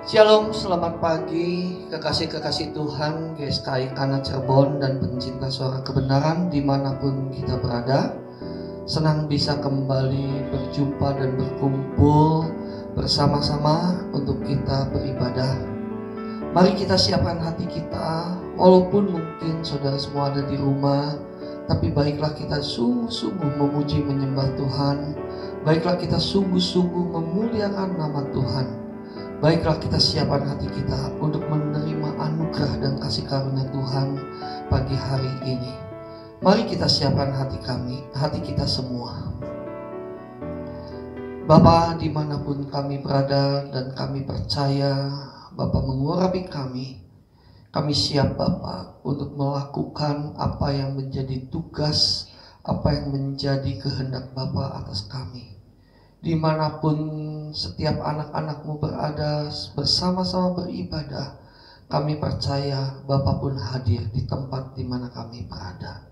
Shalom, selamat pagi kekasih-kekasih Tuhan GSKI Kana Cirebon dan pencinta suara kebenaran dimanapun kita berada. Senang bisa kembali berjumpa dan berkumpul bersama-sama untuk kita beribadah. Mari kita siapkan hati kita, walaupun mungkin saudara semua ada di rumah, tapi baiklah kita sungguh-sungguh memuji menyembah Tuhan. Baiklah kita sungguh-sungguh memuliakan nama Tuhan. Baiklah kita siapkan hati kita untuk menerima anugerah dan kasih karunia Tuhan pagi hari ini. Mari kita siapkan hati kita semua. Bapa, dimanapun kami berada dan kami percaya Bapa mengurapi kami. Kami siap Bapa untuk melakukan apa yang menjadi tugas, apa yang menjadi kehendak Bapa atas kami. Dimanapun setiap anak-anak-Mu berada bersama-sama beribadah, kami percaya Bapa pun hadir di tempat di mana kami berada.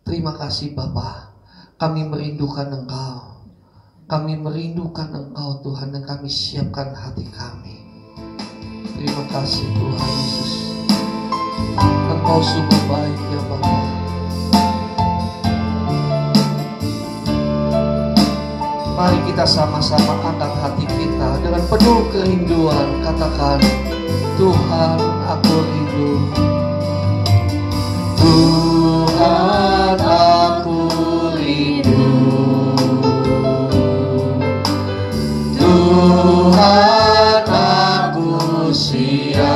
Terima kasih Bapa, kami merindukan Engkau. Kami merindukan Engkau Tuhan, dan kami siapkan hati kami. Terima kasih Tuhan Yesus, Engkau sungguh baik ya Bapa. Mari kita sama-sama angkat hati kita dengan penuh kerinduan. Katakan, Tuhan aku rindu. Tuhan aku rindu. Tuhan aku siap.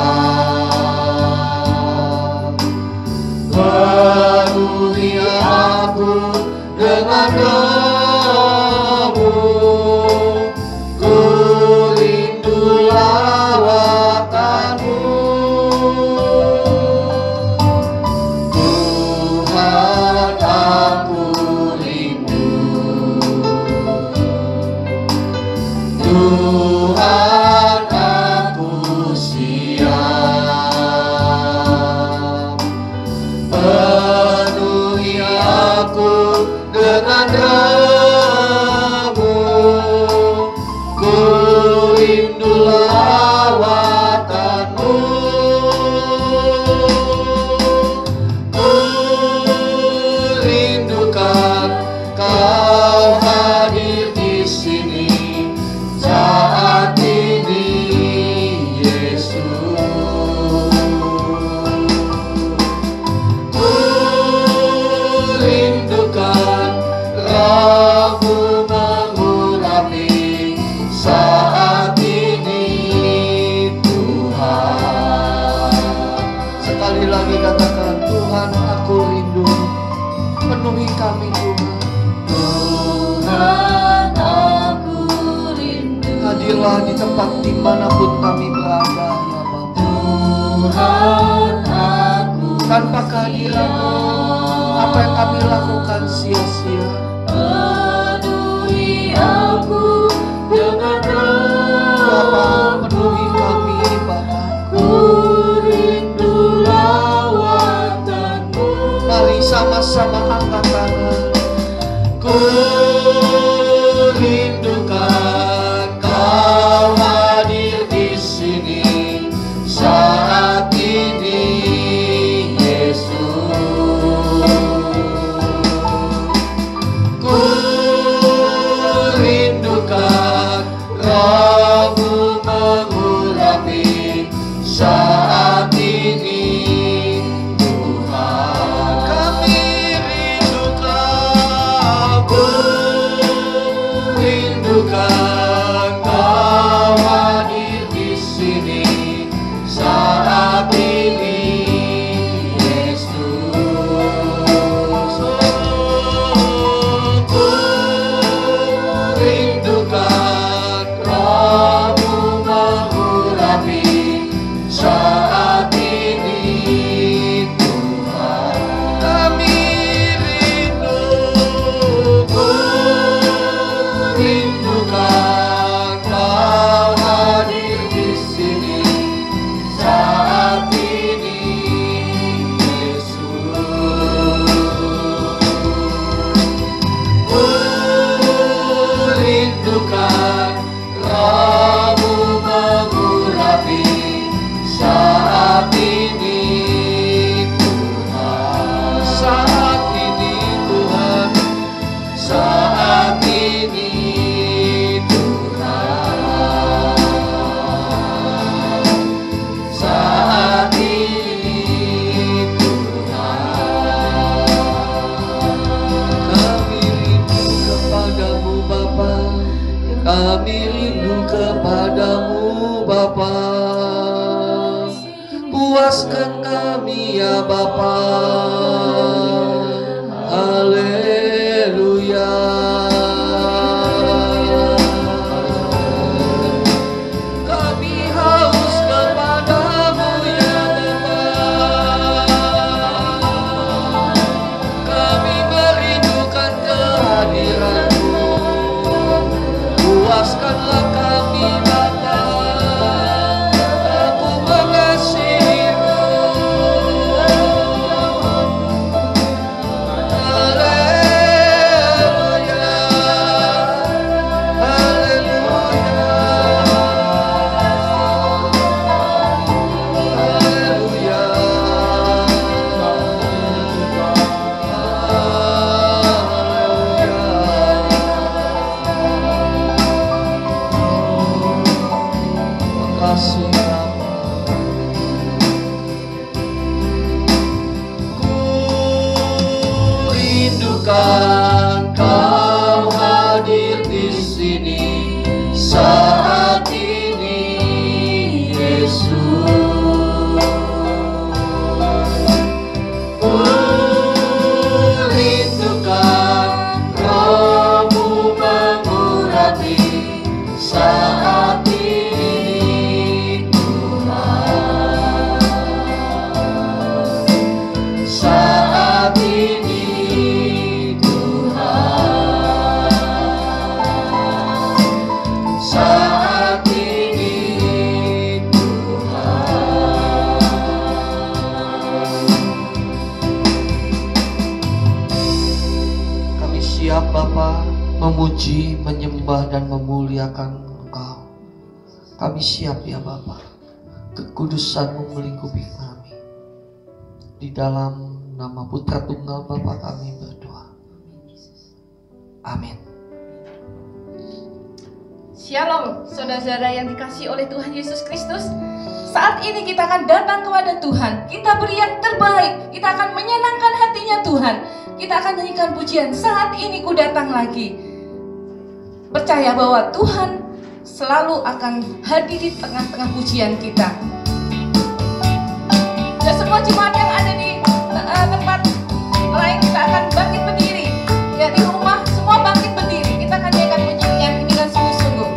Penuhi aku dengan di tempat dimanapun kami berada ya Bapa. Tuhan aku tanpa kehadiran-Mu, apa yang kami lakukan sia-sia. Penuhi aku dengan roh Bapa, penuhi kami Bapa. Ku rindu lawatan-Mu. Mari sama-sama angkat tangan. Ku rindukan Kau hadir di sini saat ini, Yesus. Ku rindukan Roh-Mu mengurapi saat ini, Tuhan. Kami rindukan, ku rindukan rindukan Roh-Mu mengurapi puaskan kami ya Bapa. Haleluya. Kami haus kepadamu ya Bapa. Kami merindukan kehadiran-Mu. Puaskanlah kami Bapa. Aku mengasihi-Mu. Haleluya. Haleluya. Kasih Bapa. Ku rindukan Kau hadir di sini saat ini, Yesus. Ku rindukan Roh-Mu mengurapi saat ini, Tuhan. Saat ini, Tuhan. Saat ini, Tuhan. Kami siap Bapa memuji, menyembah dan memuliakan Engkau. Kami siap ya Bapa. Kekudusan-Mu melingkupi kami. Di dalam nama Putra Tunggal Bapa kami berdoa. Amin. Shalom, saudara-saudara yang dikasihi oleh Tuhan Yesus Kristus. Saat ini kita akan datang kepada Tuhan. Kita beri yang terbaik. Kita akan menyenangkan hatinya Tuhan. Kita akan nyanyikan pujian. Saat ini ku datang lagi. Percaya bahwa Tuhan selalu akan hadir di tengah-tengah pujian kita. Dan semua jemaat yang ada di tempat lain, kita akan bangkit berdiri. Ya, di rumah semua bangkit berdiri. Kita akan nyanyikan pujian yang ini dengan sungguh-sungguh.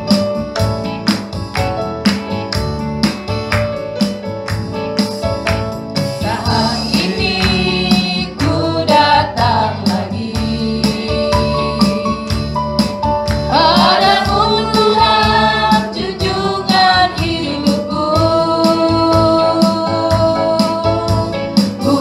Saat ini ku datang lagi padamu Tuhan, junjungan hidupku. Ku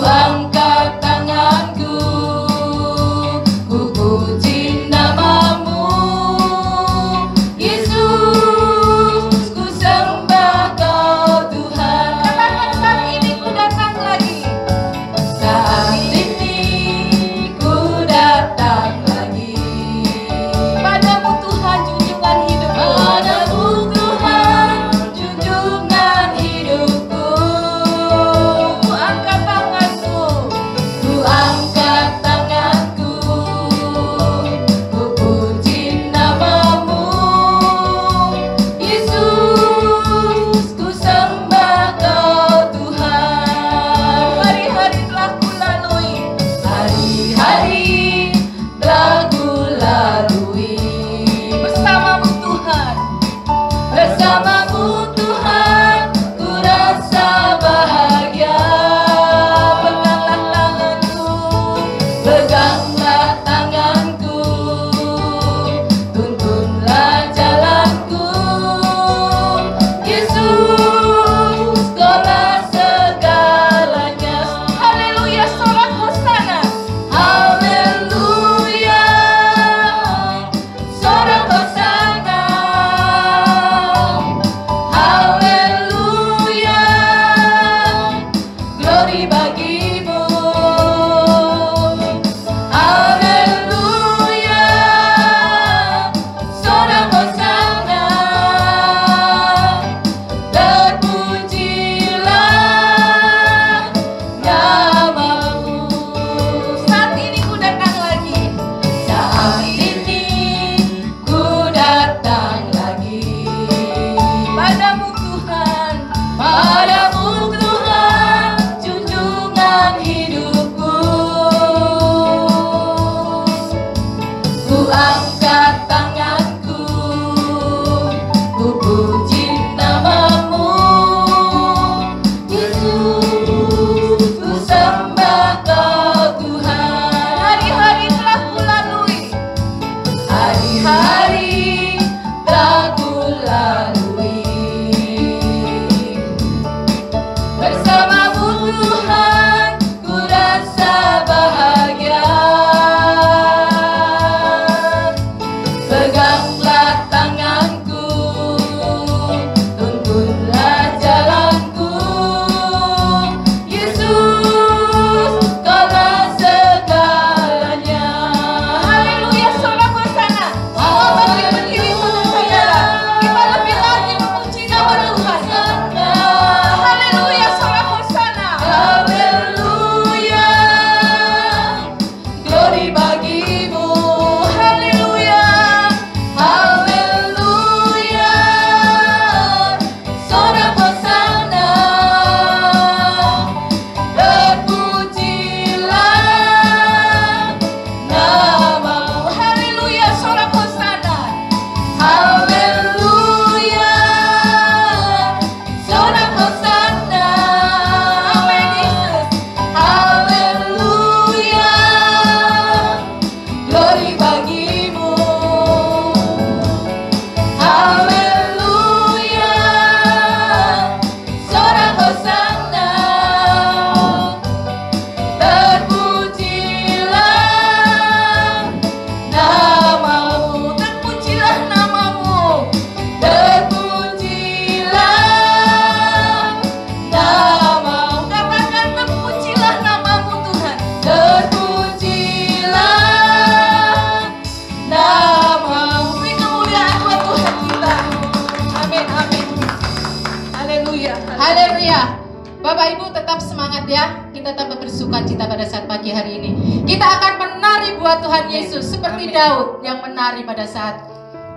Haleluya. Bapak Ibu tetap semangat ya. Kita tetap bersuka cita pada saat pagi hari ini. Kita akan menari buat Tuhan Yesus seperti Daud yang menari pada saat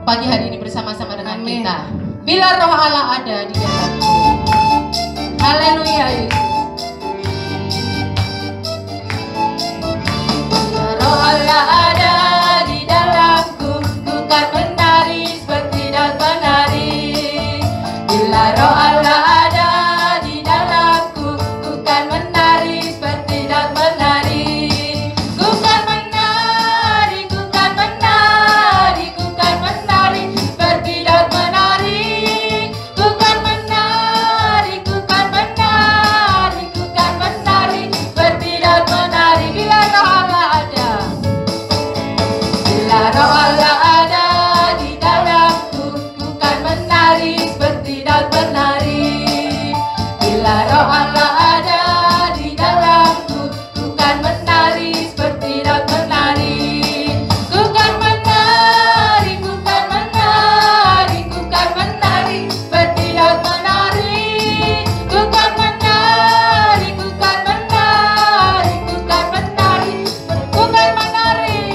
pagi hari ini bersama-sama dengan kita. Bila Roh Allah ada di dalamku. Haleluya Yesus. Roh Allah ada di dalamku, ku kan menari seperti Daud menari. Bila Roh Allah ada di dalamku, ku kan menari seperti Daud menari. Ku kan menari, ku kan menari, ku kan menari seperti Daud menari. Ku kan menari, ku kan menari, ku kan menari seperti Daud menari. Bila Roh Allah ada, bila Roh Allah ada di dalamku, ku kan menari seperti Daud menari. Bila Roh Allah ada di dalamku, ku kan menari seperti Daud menari. Ku kan menari, ku kan menari, ku kan menari seperti Daud menari. Ku kan menari, ku kan menari, ku kan menari, ku kan menari.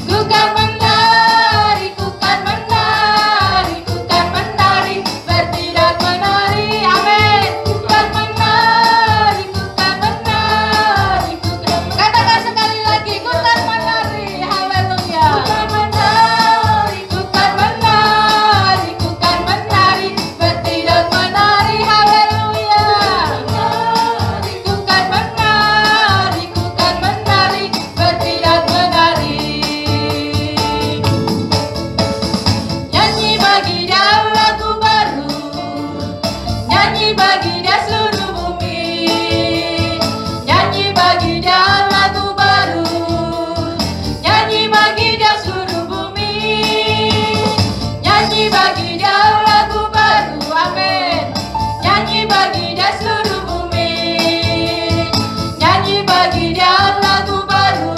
Ku kan menari, ku kan menari, ku kan menari seperti Daud menari. Amin. Ku kan menari, ku kan menari, ku kan. Katakan sekali lagi, ku kan menari. Haleluya. Ku kan menari, ku kan menari, ku kan menari seperti Daud menari. Haleluya. Ku kan menari, ku kan menari seperti Daud menari. Nyanyi bagi Dia lagu baru, nyanyi bagi Dia seluruh bumi. Nyanyi bagi Dia lagu baru, nyanyi bagi Dia seluruh bumi. Nyanyi bagi Dia lagu baru, amin. Nyanyi bagi Dia seluruh bumi. Nyanyi bagi Dia lagu baru,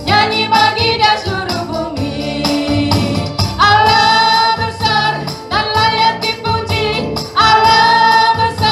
nyanyi bagi Dia seluruh bumi. Allah besar dan layak dipuji, Allah besar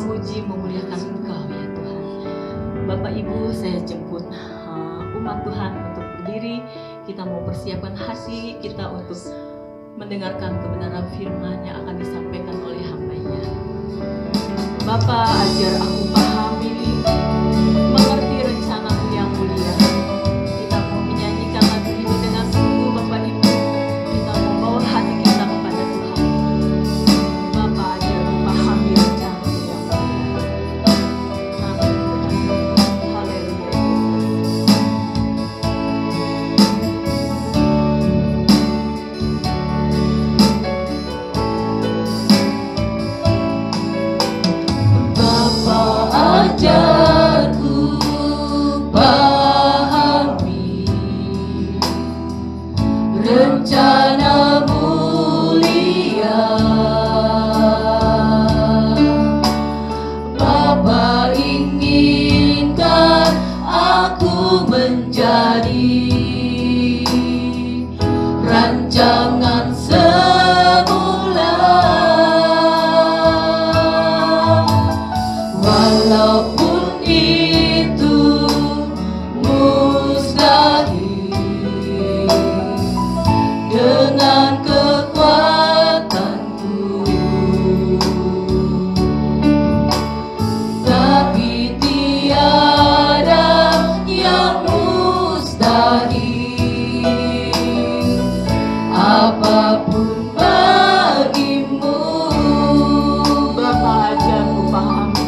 memuji, memuliakan Engkau ya Tuhan. Bapak Ibu, saya jemput umat Tuhan untuk berdiri. Kita mau persiapkan hati kita untuk mendengarkan kebenaran firman yang akan disampaikan oleh hamba-Nya. Bapa, ajar aku pahami, mengerti rencana-Mu yang mulia. Kita mau menyanyikan lagu ini dengan sungguh Bapak Ibu. Kita mau bawa hati kita kepada Tuhan. Bapa, ajar aku pahami rencana-Mu yang mulia. Amin Tuhan. Haleluya. Ajarku pahami rencana mulia. Bapa inginkan aku menjadi rancangan semula. Walaupun itu mustahil dengan kekuatanku, tapi tiada yang mustahil, apapun bagimu. Bapa, ajarku pahami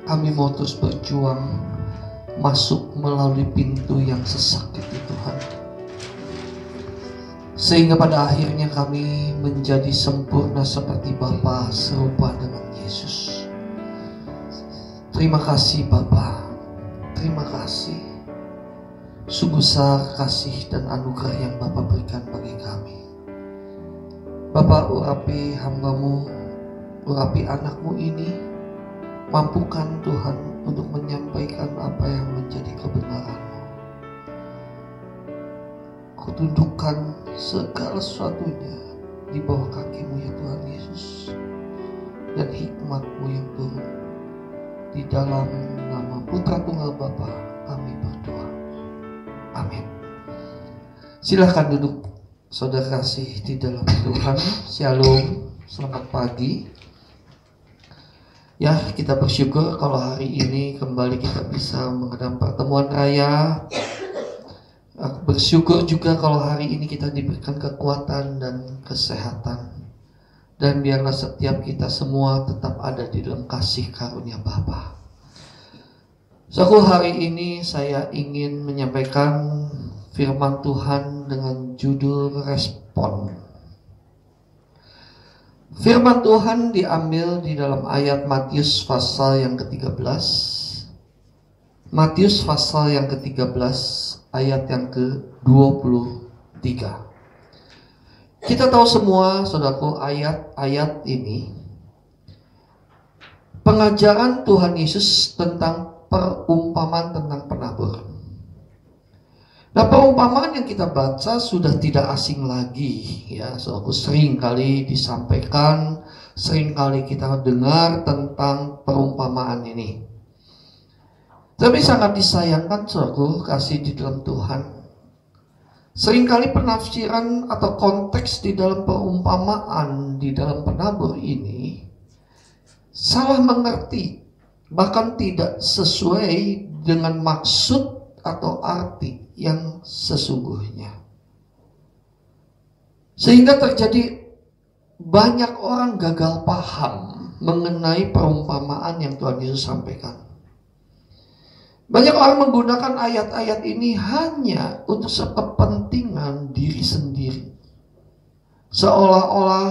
kami mau terus berjuang masuk melalui pintu yang sesak itu Tuhan, sehingga pada akhirnya kami menjadi sempurna seperti Bapa, serupa dengan Yesus. Terima kasih Bapa, terima kasih. Sungguh besar kasih dan anugerah yang Bapa berikan bagi kami. Bapa, urapi hamba-Mu, urapi anak-Mu ini, mampukan Tuhan untuk menyampaikan apa yang menjadi kebenaran-Mu. Kutundukkan segala sesuatunya di bawah kaki-Mu ya Tuhan Yesus, dan hikmat-Mu yang turun. Di dalam nama Putra Tunggal Bapa kami berdoa. Amin. Silahkan duduk saudara kasih di dalam Tuhan. Shalom, selamat pagi. Ya, kita bersyukur kalau hari ini kembali kita bisa menghadap pertemuan raya. Aku bersyukur juga kalau hari ini kita diberikan kekuatan dan kesehatan. Dan biarlah setiap kita semua tetap ada di dalam kasih karunia Bapa. Suatu hari ini saya ingin menyampaikan firman Tuhan dengan judul respon. Firman Tuhan diambil di dalam ayat Matius pasal yang ke-13. Matius pasal yang ke-13 ayat yang ke-23. Kita tahu semua, saudaraku, ayat-ayat ini pengajaran Tuhan Yesus tentang perumpamaan tentang penabur. Nah, perumpamaan yang kita baca sudah tidak asing lagi, ya. Saudaraku, sering kali disampaikan, sering kali kita dengar tentang perumpamaan ini. Tapi sangat disayangkan, saudaraku, kasih di dalam Tuhan, seringkali penafsiran atau konteks di dalam perumpamaan di dalam penabur ini salah mengerti, bahkan tidak sesuai dengan maksud atau arti yang sesungguhnya. Sehingga terjadi banyak orang gagal paham mengenai perumpamaan yang Tuhan Yesus sampaikan. Banyak orang menggunakan ayat-ayat ini hanya untuk kepentingan diri sendiri. Seolah-olah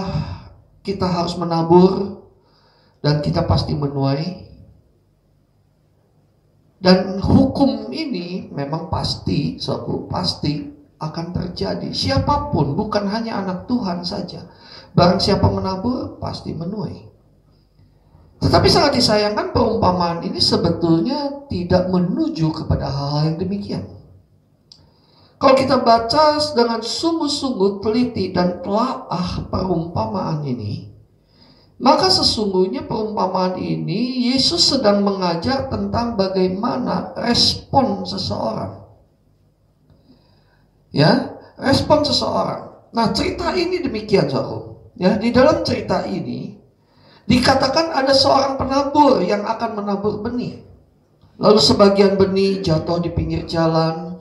kita harus menabur dan kita pasti menuai. Dan hukum ini memang pasti, pasti akan terjadi. Siapapun, bukan hanya anak Tuhan saja. Barang siapa menabur, pasti menuai. Tetapi sangat disayangkan perumpamaan ini sebetulnya tidak menuju kepada hal-hal yang demikian. Kalau kita baca dengan sungguh-sungguh teliti dan telaah perumpamaan ini, maka sesungguhnya perumpamaan ini Yesus sedang mengajar tentang bagaimana respon seseorang. Ya, respon seseorang. Nah, cerita ini demikian, saudara. Ya, di dalam cerita ini dikatakan ada seorang penabur yang akan menabur benih. Lalu sebagian benih jatuh di pinggir jalan,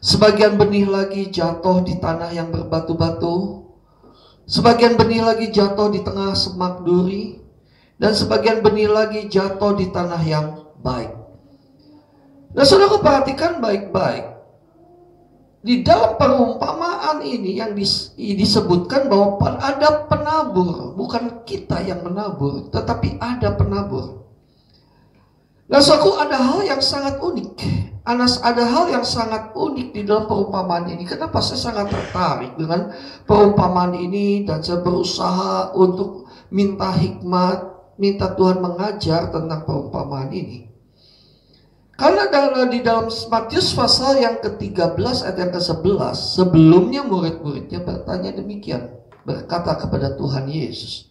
sebagian benih lagi jatuh di tanah yang berbatu-batu, sebagian benih lagi jatuh di tengah semak duri, dan sebagian benih lagi jatuh di tanah yang baik. Nah, saudara, perhatikan baik-baik. Di dalam perumpamaan ini yang disebutkan bahwa ada penabur, bukan kita yang menabur, tetapi ada penabur. Nah, suatu ada hal yang sangat unik. Ada hal yang sangat unik di dalam perumpamaan ini. Kenapa saya sangat tertarik dengan perumpamaan ini dan saya berusaha untuk minta hikmat, minta Tuhan mengajar tentang perumpamaan ini. Karena di dalam Matius pasal yang ke-13 ayat yang ke-11, sebelumnya murid-muridnya bertanya demikian, berkata kepada Tuhan Yesus,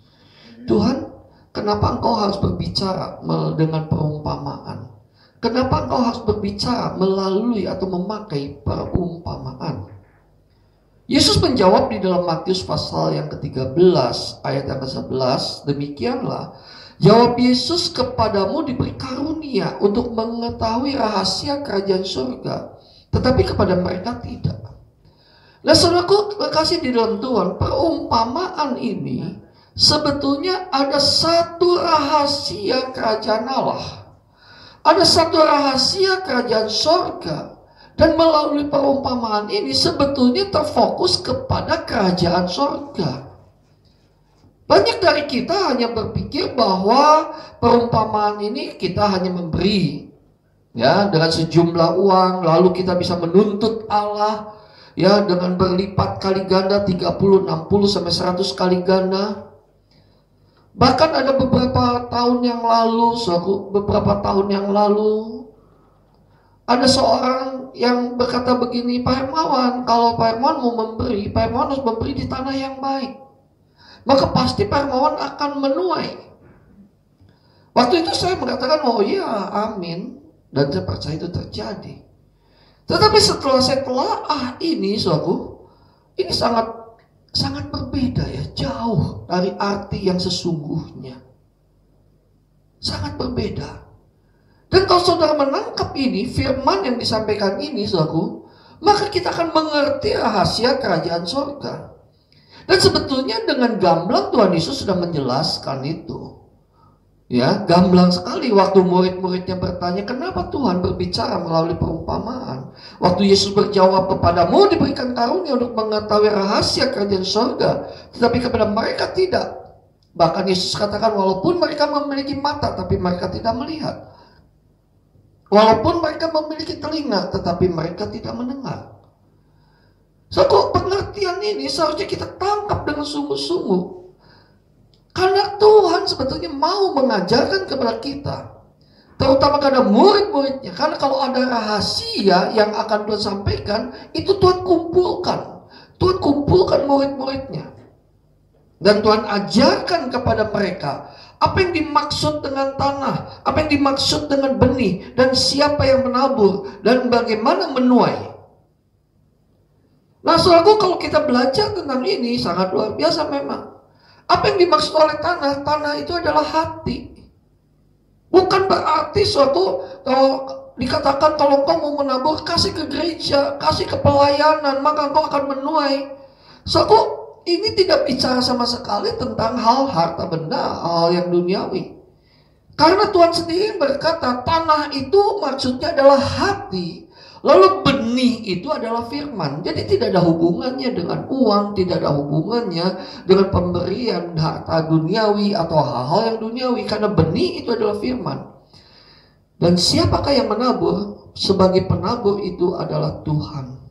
Tuhan, kenapa engkau harus berbicara dengan perumpamaan? Kenapa engkau harus berbicara melalui atau memakai perumpamaan? Yesus menjawab di dalam Matius pasal yang ke-13 ayat yang ke-11, demikianlah, jawab Yesus, kepadamu diberi karunia untuk mengetahui rahasia kerajaan surga, tetapi kepada mereka tidak. Nah, saudaraku kasih di dalam Tuhan, perumpamaan ini sebetulnya ada satu rahasia kerajaan Allah Ada satu rahasia kerajaan sorga. Dan melalui perumpamaan ini sebetulnya terfokus kepada kerajaan sorga. Banyak dari kita hanya berpikir bahwa perumpamaan ini kita hanya memberi, ya, dengan sejumlah uang, lalu kita bisa menuntut Allah, ya, dengan berlipat kali ganda, 30, 60 sampai 100 kali ganda. Bahkan ada beberapa tahun yang lalu, ada seorang yang berkata begini, Pak Hermawan, kalau Pak Hermawan mau memberi, Pak Hermawan harus memberi di tanah yang baik. Maka pasti Pak Hermawan akan menuai. Waktu itu saya mengatakan, oh iya, amin. Dan saya percaya itu terjadi. Tetapi setelah saya telah ini, saudaraku, ini sangat berbeda ya, jauh dari arti yang sesungguhnya. Sangat berbeda. Dan kalau saudara menangkap ini, firman yang disampaikan ini, saudaraku, maka kita akan mengerti rahasia kerajaan surga. Dan sebetulnya dengan gamblang Tuhan Yesus sudah menjelaskan itu. Ya, gamblang sekali waktu murid-muridnya bertanya, kenapa Tuhan berbicara melalui perumpamaan? Waktu Yesus berjawab, kepadamu diberikan karunia untuk mengetahui rahasia kerajaan surga, tetapi kepada mereka tidak. Bahkan Yesus katakan, walaupun mereka memiliki mata, tapi mereka tidak melihat. Walaupun mereka memiliki telinga, tetapi mereka tidak mendengar. So, pengertian ini seharusnya kita tangkap dengan sungguh-sungguh. Karena Tuhan sebetulnya mau mengajarkan kepada kita. Terutama kepada murid-muridnya. Karena kalau ada rahasia yang akan Tuhan sampaikan, itu Tuhan kumpulkan. Tuhan kumpulkan murid-muridnya. Dan Tuhan ajarkan kepada mereka apa yang dimaksud dengan tanah, apa yang dimaksud dengan benih, dan siapa yang menabur, dan bagaimana menuai. Nah, saudaraku, kalau kita belajar tentang ini sangat luar biasa memang. Apa yang dimaksud oleh tanah? Tanah itu adalah hati. Bukan berarti suatu kalau dikatakan kalau engkau mau menabur, kasih ke gereja, kasih ke pelayanan, maka engkau akan menuai. Saudaraku, ini tidak bicara sama sekali tentang hal harta benda, hal yang duniawi. Karena Tuhan sendiri berkata, tanah itu maksudnya adalah hati. Lalu benih itu adalah firman. Jadi tidak ada hubungannya dengan uang, tidak ada hubungannya dengan pemberian harta duniawi atau hal-hal yang duniawi. Karena benih itu adalah firman. Dan siapakah yang menabur? Sebagai penabur itu adalah Tuhan.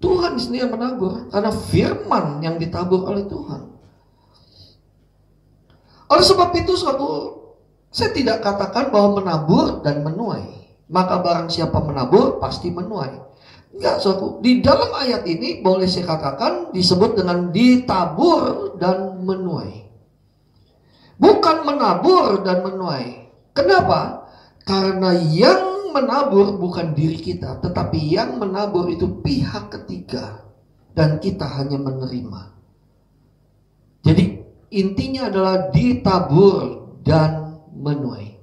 Tuhan sendiri yang menabur, karena firman yang ditabur oleh Tuhan. Oleh sebab itu, saya tidak katakan bahwa menabur dan menuai, maka barang siapa menabur pasti menuai. Enggak, saudaraku. Di dalam ayat ini boleh saya katakan disebut dengan ditabur dan menuai. Bukan menabur dan menuai. Kenapa? Karena yang menabur bukan diri kita, tetapi yang menabur itu pihak ketiga, dan kita hanya menerima. Jadi intinya adalah ditabur dan menuai.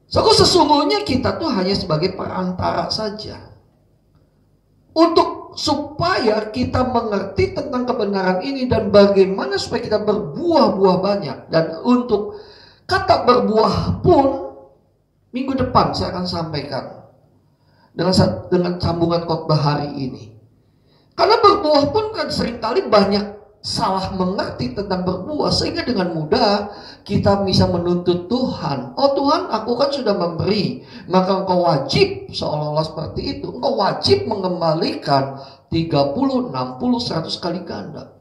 So, sesungguhnya kita tuh hanya sebagai perantara saja. Untuk supaya kita mengerti tentang kebenaran ini dan bagaimana supaya kita berbuah-buah banyak. Dan untuk kata berbuah pun minggu depan saya akan sampaikan dengan sambungan khotbah hari ini. Karena berbuah pun kan seringkali banyak salah mengerti tentang berbuah, sehingga dengan mudah kita bisa menuntut Tuhan. Oh Tuhan, aku kan sudah memberi, maka engkau wajib, seolah-olah seperti itu, engkau wajib mengembalikan 30, 60, 100 kali ganda.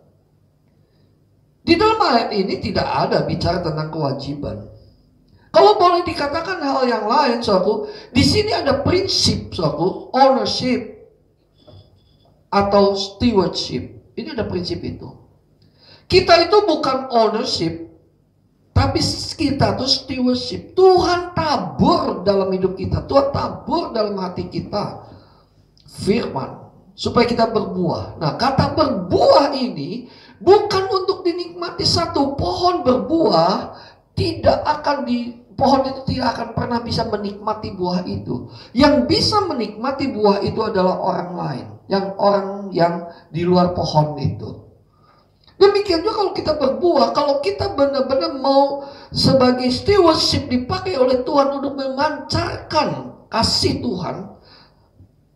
Di dalam ayat ini tidak ada bicara tentang kewajiban. Kalau boleh dikatakan hal yang lain, saudaraku, di sini ada prinsip, saudaraku, ownership atau stewardship. Ini ada prinsip itu. Kita itu bukan ownership, tapi kita itu stewardship. Tuhan tabur dalam hidup kita, Tuhan tabur dalam hati kita firman supaya kita berbuah. Nah, kata berbuah ini bukan untuk dinikmati. Satu pohon berbuah pohon itu tidak akan pernah bisa menikmati buah itu. Yang bisa menikmati buah itu adalah orang lain, orang yang di luar pohon itu. Demikian juga kalau kita berbuah, kalau kita benar-benar mau sebagai stewardship dipakai oleh Tuhan untuk memancarkan kasih Tuhan.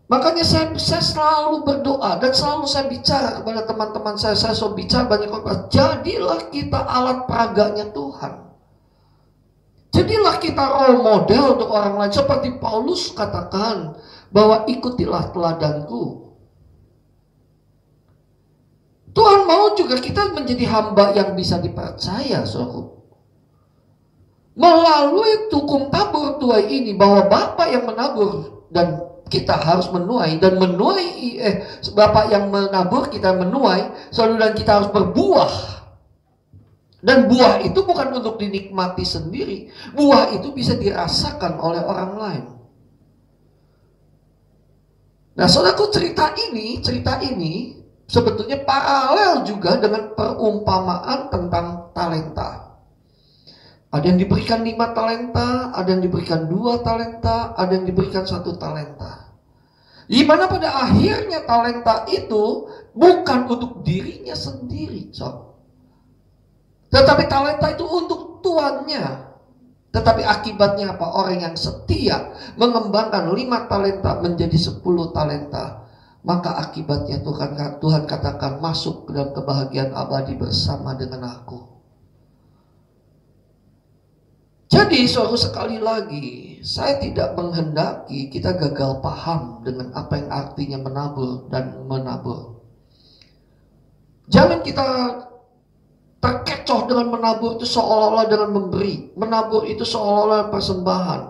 Makanya saya selalu berdoa dan selalu saya bicara kepada teman-teman saya selalu bicara banyak orang, jadilah kita alat peraganya Tuhan. Jadilah kita role model untuk orang lain. Seperti Paulus katakan bahwa ikutilah teladanku. Tuhan mau juga kita menjadi hamba yang bisa dipercaya, saudara. Melalui hukum tabur tuai ini, bahwa Bapa yang menabur dan kita harus menuai, dan menuai Bapa yang menabur kita menuai, saudara, dan kita harus berbuah. Dan buah itu bukan untuk dinikmati sendiri, buah itu bisa dirasakan oleh orang lain. Nah, saudaraku, cerita ini sebetulnya paralel juga dengan perumpamaan tentang talenta. Ada yang diberikan 5 talenta, ada yang diberikan 2 talenta, ada yang diberikan 1 talenta. Di mana pada akhirnya talenta itu bukan untuk dirinya sendiri, tetapi talenta itu untuk tuannya. Tetapi akibatnya apa? Orang yang setia mengembangkan 5 talenta menjadi 10 talenta. Maka akibatnya Tuhan katakan, masuk ke dalam kebahagiaan abadi bersama dengan aku. Jadi saudara, sekali lagi, saya tidak menghendaki kita gagal paham dengan apa yang artinya menabur dan menabur. Jangan kita terkecoh dengan menabur itu seolah-olah dengan memberi. Menabur itu seolah-olah persembahan.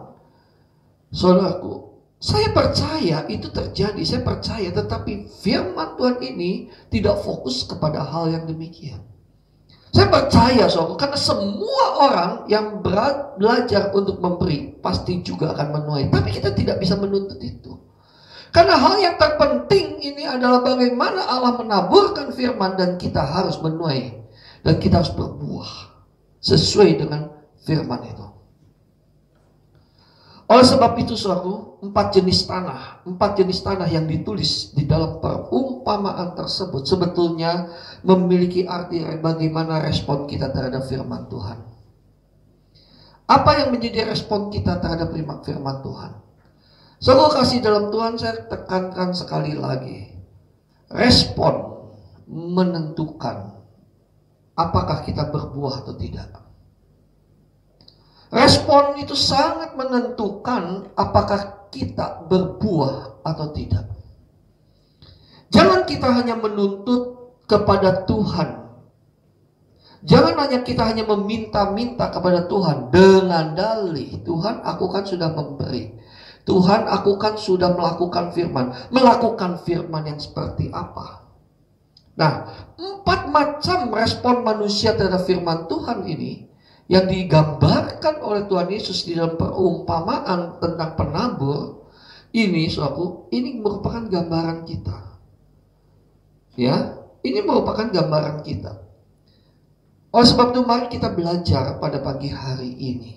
Saudaraku, saya percaya itu terjadi, saya percaya, tetapi firman Tuhan ini tidak fokus kepada hal yang demikian. Saya percaya, saudara, karena semua orang yang belajar untuk memberi pasti juga akan menuai. Tapi kita tidak bisa menuntut itu. Karena hal yang terpenting ini adalah bagaimana Allah menaburkan firman dan kita harus menuai. Dan kita harus berbuah sesuai dengan firman itu. Oleh sebab itu, saudaraku, 4 jenis tanah yang ditulis di dalam perumpamaan tersebut sebetulnya memiliki arti bagaimana respon kita terhadap firman Tuhan. Apa yang menjadi respon kita terhadap firman Tuhan? Saudara kasih dalam Tuhan, saya tekankan sekali lagi. Respon menentukan apakah kita berbuah atau tidak. Respon itu sangat menentukan apakah kita berbuah atau tidak. Jangan kita hanya menuntut kepada Tuhan. Jangan kita hanya meminta-minta kepada Tuhan dengan dalih, Tuhan, aku kan sudah memberi. Tuhan, aku kan sudah melakukan firman. Melakukan firman yang seperti apa? Nah, 4 macam respon manusia terhadap firman Tuhan ini yang digambarkan oleh Tuhan Yesus di dalam perumpamaan tentang penabur ini, saudaraku, ini merupakan gambaran kita. Ya, ini merupakan gambaran kita. Oleh sebab itu, mari kita belajar pada pagi hari ini.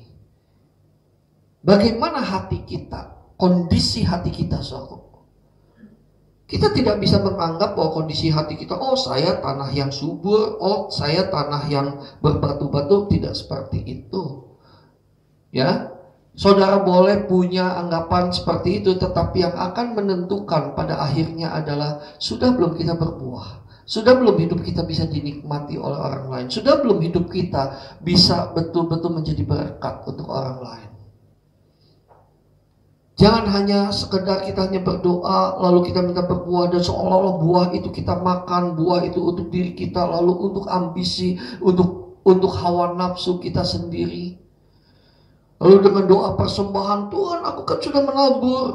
Bagaimana hati kita, kondisi hati kita, saudaraku. Kita tidak bisa menganggap bahwa kondisi hati kita, oh saya tanah yang subur, oh saya tanah yang berbatu-batu. Tidak seperti itu. Ya, saudara boleh punya anggapan seperti itu, tetapi yang akan menentukan pada akhirnya adalah sudah belum kita berbuah, sudah belum hidup kita bisa dinikmati oleh orang lain, sudah belum hidup kita bisa betul-betul menjadi berkat untuk orang lain. Jangan hanya sekedar kita hanya berdoa lalu kita minta berbuah dan seolah-olah buah itu kita makan, buah itu untuk diri kita, lalu untuk ambisi, untuk hawa nafsu kita sendiri. Lalu dengan doa persembahan, Tuhan aku kan sudah menabur,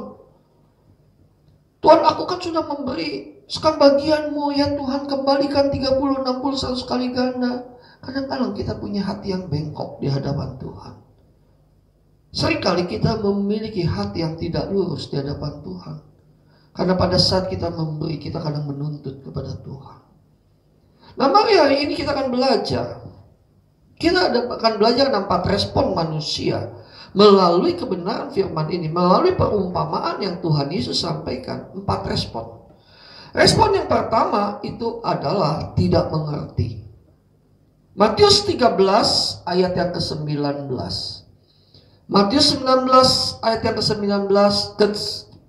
Tuhan aku kan sudah memberi, sekarang bagianmu ya Tuhan, kembalikan 30, 60, 100 kali ganda. Kadang-kadang kita punya hati yang bengkok di hadapan Tuhan. Seringkali kita memiliki hati yang tidak lurus di hadapan Tuhan. Karena pada saat kita memberi, kita kadang menuntut kepada Tuhan. Nah, mari hari ini kita akan belajar. Kita akan belajar 4 respon manusia melalui kebenaran firman ini, melalui perumpamaan yang Tuhan Yesus sampaikan. 4 respon. Respon yang pertama itu adalah tidak mengerti. Matius 13 ayat yang ke-19. Matius 19 ayat yang ke-19,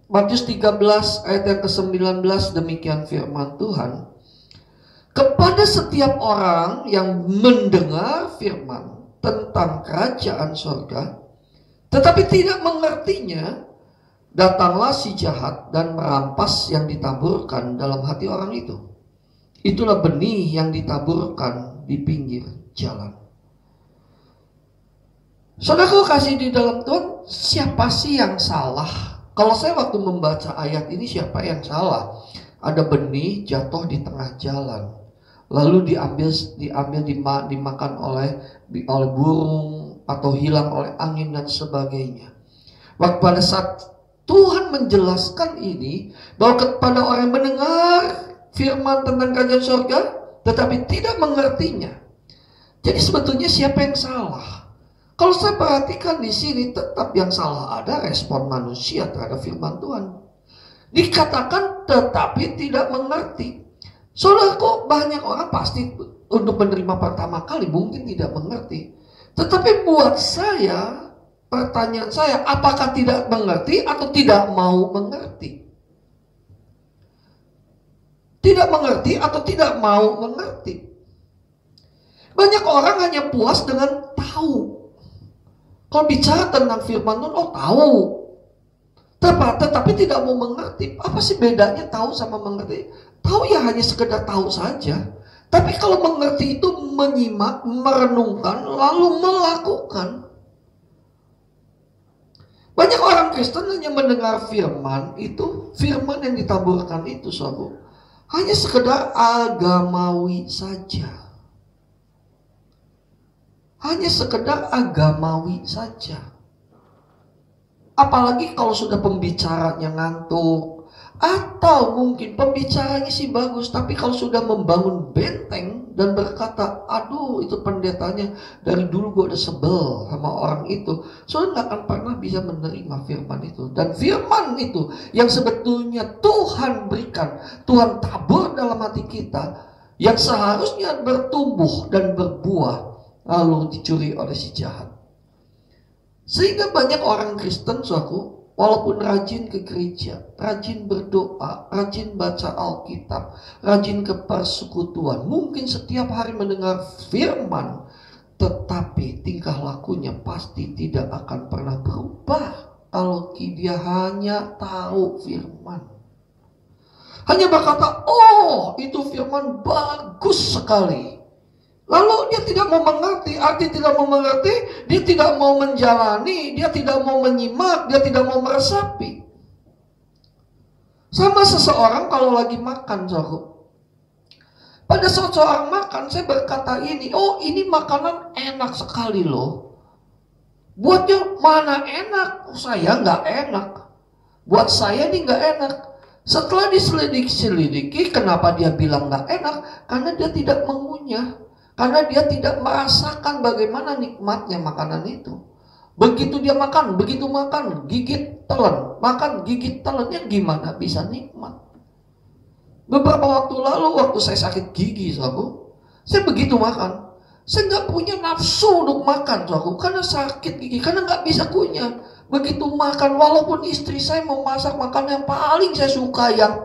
Matius 13 ayat yang ke-19, demikian firman Tuhan. Kepada setiap orang yang mendengar firman tentang kerajaan sorga, tetapi tidak mengertinya, datanglah si jahat dan merampas yang ditaburkan dalam hati orang itu. Itulah benih yang ditaburkan di pinggir jalan. Saudaraku kasih di dalam Tuhan, siapa sih yang salah? Kalau saya waktu membaca ayat ini, siapa yang salah? Ada benih jatuh di tengah jalan, lalu dimakan oleh burung atau hilang oleh angin dan sebagainya. Waktu pada saat Tuhan menjelaskan ini, bahwa kepada orang yang mendengar firman tentang kerajaan surga, tetapi tidak mengertinya. Jadi sebetulnya siapa yang salah? Kalau saya perhatikan di sini, tetap yang salah ada respon manusia terhadap firman Tuhan. Dikatakan tetapi tidak mengerti. Saudaraku, banyak orang pasti untuk menerima pertama kali mungkin tidak mengerti. Tetapi buat saya, pertanyaan saya, apakah tidak mengerti atau tidak mau mengerti? Tidak mengerti atau tidak mau mengerti. Banyak orang hanya puas dengan tahu. Kalau bicara tentang firman Tuhan, oh tahu. Tetapi tidak mau mengerti. Apa sih bedanya tahu sama mengerti? Tahu ya hanya sekedar tahu saja. Tapi kalau mengerti itu menyimak, merenungkan, lalu melakukan. Banyak orang Kristen hanya mendengar firman itu, firman yang ditaburkan itu, saudara, hanya sekedar agamawi saja. Hanya sekedar agamawi saja. Apalagi kalau sudah pembicaranya ngantuk, atau mungkin pembicaranya sih bagus, tapi kalau sudah membangun benteng dan berkata, aduh itu pendetanya dari dulu gue udah sebel sama orang itu, soalnya gak akan pernah bisa menerima firman itu. Dan firman itu yang sebetulnya Tuhan berikan, Tuhan tabur dalam hati kita, yang seharusnya bertumbuh dan berbuah, lalu dicuri oleh si jahat. Sehingga banyak orang Kristen, suaku, walaupun rajin ke gereja, rajin berdoa, rajin baca Alkitab, rajin ke persekutuan, mungkin setiap hari mendengar firman, tetapi tingkah lakunya pasti tidak akan pernah berubah kalau dia hanya tahu firman. Hanya berkata, oh itu firman bagus sekali. Lalu dia tidak mau mengerti, arti tidak mau mengerti, dia tidak mau menjalani, dia tidak mau menyimak, dia tidak mau meresapi. Sama seseorang kalau lagi makan, saudara. Pada saat seorang makan, saya berkata ini, oh ini makanan enak sekali loh. Buatnya mana enak? Saya nggak enak. Buat saya ini nggak enak. Setelah diselidiki, kenapa dia bilang nggak enak? Karena dia tidak mengunyah. Karena dia tidak merasakan bagaimana nikmatnya makanan itu. Begitu dia makan, gigit telan. Makan, gigit telannya gimana bisa nikmat. Beberapa waktu lalu, waktu saya sakit gigi, saya begitu makan. Saya nggak punya nafsu untuk makan, karena sakit gigi, karena nggak bisa kunyah. Begitu makan, walaupun istri saya mau masak makanan yang paling saya suka, yang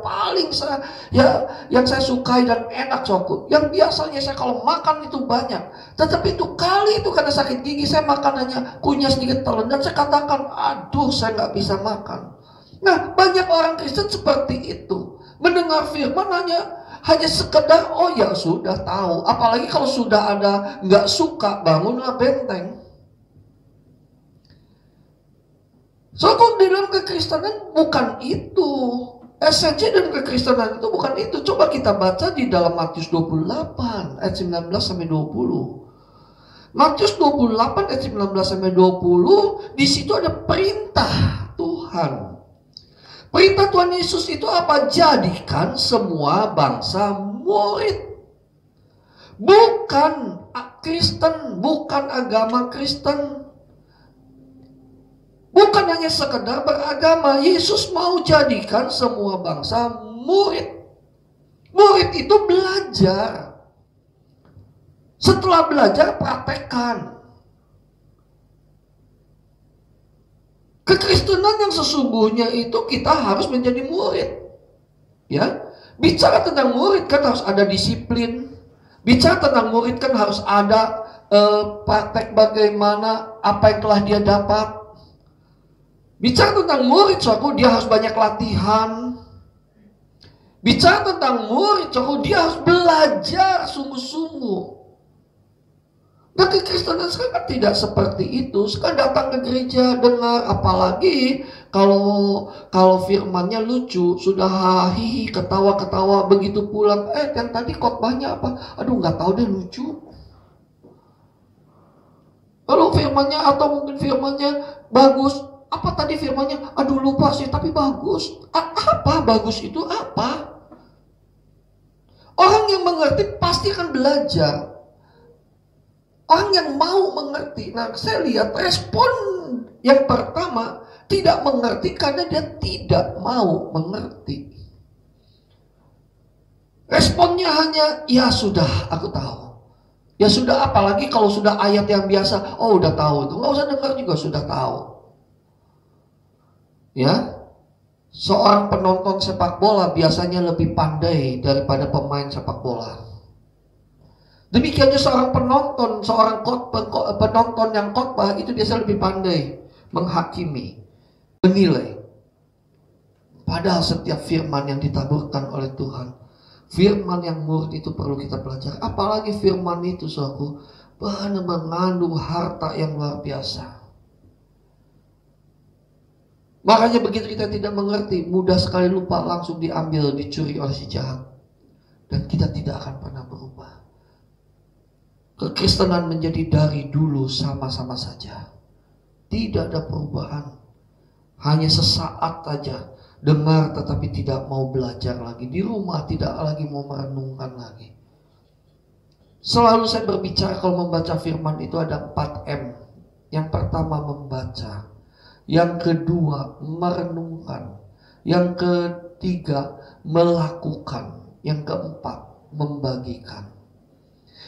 saya sukai dan enak, yang biasanya saya kalau makan itu banyak, tetapi itu kali itu karena sakit gigi saya makan hanya kunyah sedikit telan, dan saya katakan, aduh saya nggak bisa makan. Nah, banyak orang Kristen seperti itu, mendengar firman hanya sekedar oh ya sudah tahu, apalagi kalau sudah ada nggak suka, bangunlah benteng. So, kalau di dalam kekristenan bukan itu. Esensi dalam kekristenan itu bukan itu. Coba kita baca di dalam Matius 28 ayat 19 sampai 20. Matius 28 ayat 19 sampai 20, di situ ada perintah Tuhan. Perintah Tuhan Yesus itu apa? Jadikan semua bangsa murid. Bukan Kristen, bukan agama Kristen. Bukan hanya sekedar beragama. Yesus mau jadikan semua bangsa murid. Murid itu belajar. Setelah belajar, praktekkan. Kekristenan yang sesungguhnya itu kita harus menjadi murid. Ya, bicara tentang murid kan harus ada disiplin. Bicara tentang murid kan harus ada praktek bagaimana apa yang telah dia dapat. Bicara tentang murid, saudaraku, dia harus banyak latihan. Bicara tentang murid, saudaraku, dia harus belajar sungguh-sungguh. Nah, kekristenan sekarang tidak seperti itu. Sekarang datang ke gereja, dengar, apalagi kalau firmannya lucu, sudah hahihi, ketawa-ketawa, begitu pulang, yang tadi khotbahnya apa? Aduh, nggak tahu deh, lucu. Lalu firmannya atau mungkin firmannya bagus. Apa tadi firmannya? Aduh, lupa sih, tapi bagus. Apa bagus itu apa? Orang yang mengerti pasti akan belajar. Orang yang mau mengerti. Nah, saya lihat respon yang pertama tidak mengerti karena dia tidak mau mengerti. Responnya hanya, ya sudah, aku tahu. Ya sudah, apalagi kalau sudah ayat yang biasa, oh udah tahu itu, nggak usah dengar juga sudah tahu. Ya, seorang penonton sepak bola biasanya lebih pandai daripada pemain sepak bola. Demikian juga seorang penonton, penonton yang khotbah itu biasa lebih pandai menghakimi, menilai. Padahal setiap firman yang ditaburkan oleh Tuhan, firman yang murni itu perlu kita pelajari. Apalagi firman itu, saudaraku, benar mengandung harta yang luar biasa. Makanya begitu kita tidak mengerti, mudah sekali lupa, langsung diambil, dicuri oleh si jahat. Dan kita tidak akan pernah berubah. Kekristenan menjadi dari dulu sama-sama saja. Tidak ada perubahan. Hanya sesaat saja dengar tetapi tidak mau belajar lagi. Di rumah tidak lagi mau merenungkan lagi. Selalu saya berbicara kalau membaca firman itu ada 4M. Yang pertama membaca. Yang kedua merenungkan. Yang ketiga melakukan. Yang keempat membagikan.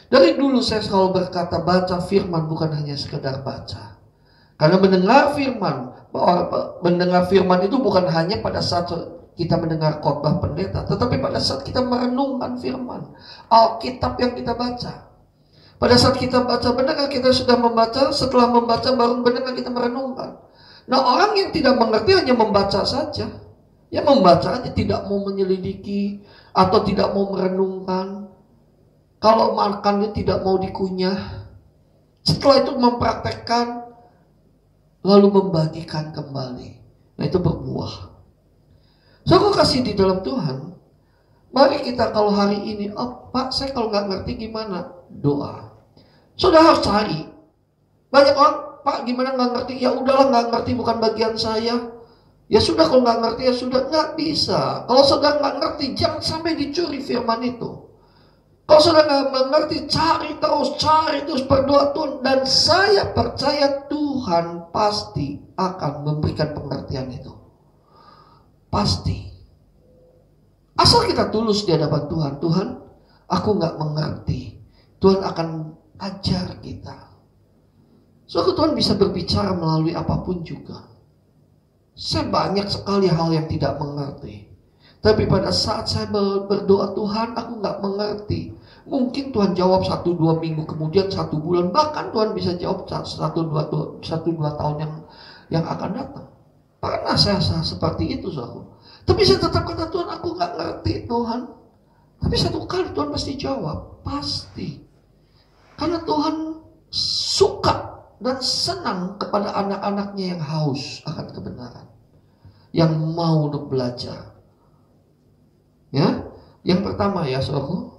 Dari dulu saya selalu berkata baca firman bukan hanya sekedar baca. Karena mendengar firman itu bukan hanya pada saat kita mendengar khotbah pendeta, tetapi pada saat kita merenungkan firman Alkitab yang kita baca. Pada saat kita baca, benar kita sudah membaca, setelah membaca baru benar kita merenungkan. Nah, orang yang tidak mengerti hanya membaca saja. Ya membaca aja, tidak mau menyelidiki atau tidak mau merenungkan. Kalau makannya tidak mau dikunyah. Setelah itu mempraktekkan, lalu membagikan kembali. Nah, itu berbuah. So, aku kasih di dalam Tuhan. Mari kita kalau hari ini, Pak, saya kalau nggak ngerti gimana? Doa. Sudah harus cari. Banyak orang, Pak, gimana nggak ngerti? Ya udahlah, nggak ngerti bukan bagian saya. Ya sudah, kalau nggak ngerti ya sudah, nggak bisa. Kalau sudah nggak ngerti, jangan sampai dicuri firman itu. Kalau sudah nggak mengerti, cari terus berdoa Tuhan. Dan saya percaya Tuhan pasti akan memberikan pengertian itu. Pasti. Asal kita tulus di hadapan Tuhan. Tuhan, aku nggak mengerti. Tuhan akan ajar kita. Soalnya Tuhan bisa berbicara melalui apapun juga. Saya banyak sekali hal yang tidak mengerti. Tapi pada saat saya berdoa, Tuhan, aku nggak mengerti. Mungkin Tuhan jawab 1-2 minggu kemudian, 1 bulan, bahkan Tuhan bisa jawab 1-2 tahun yang akan datang. Pernah saya seperti itu, saudara. Tapi saya tetap kata Tuhan, aku nggak ngerti Tuhan. Tapi satu kali Tuhan pasti jawab, pasti. Karena Tuhan suka dan senang kepada anak-anaknya yang haus akan kebenaran, yang mau untuk belajar. Ya, yang pertama ya saudaraku,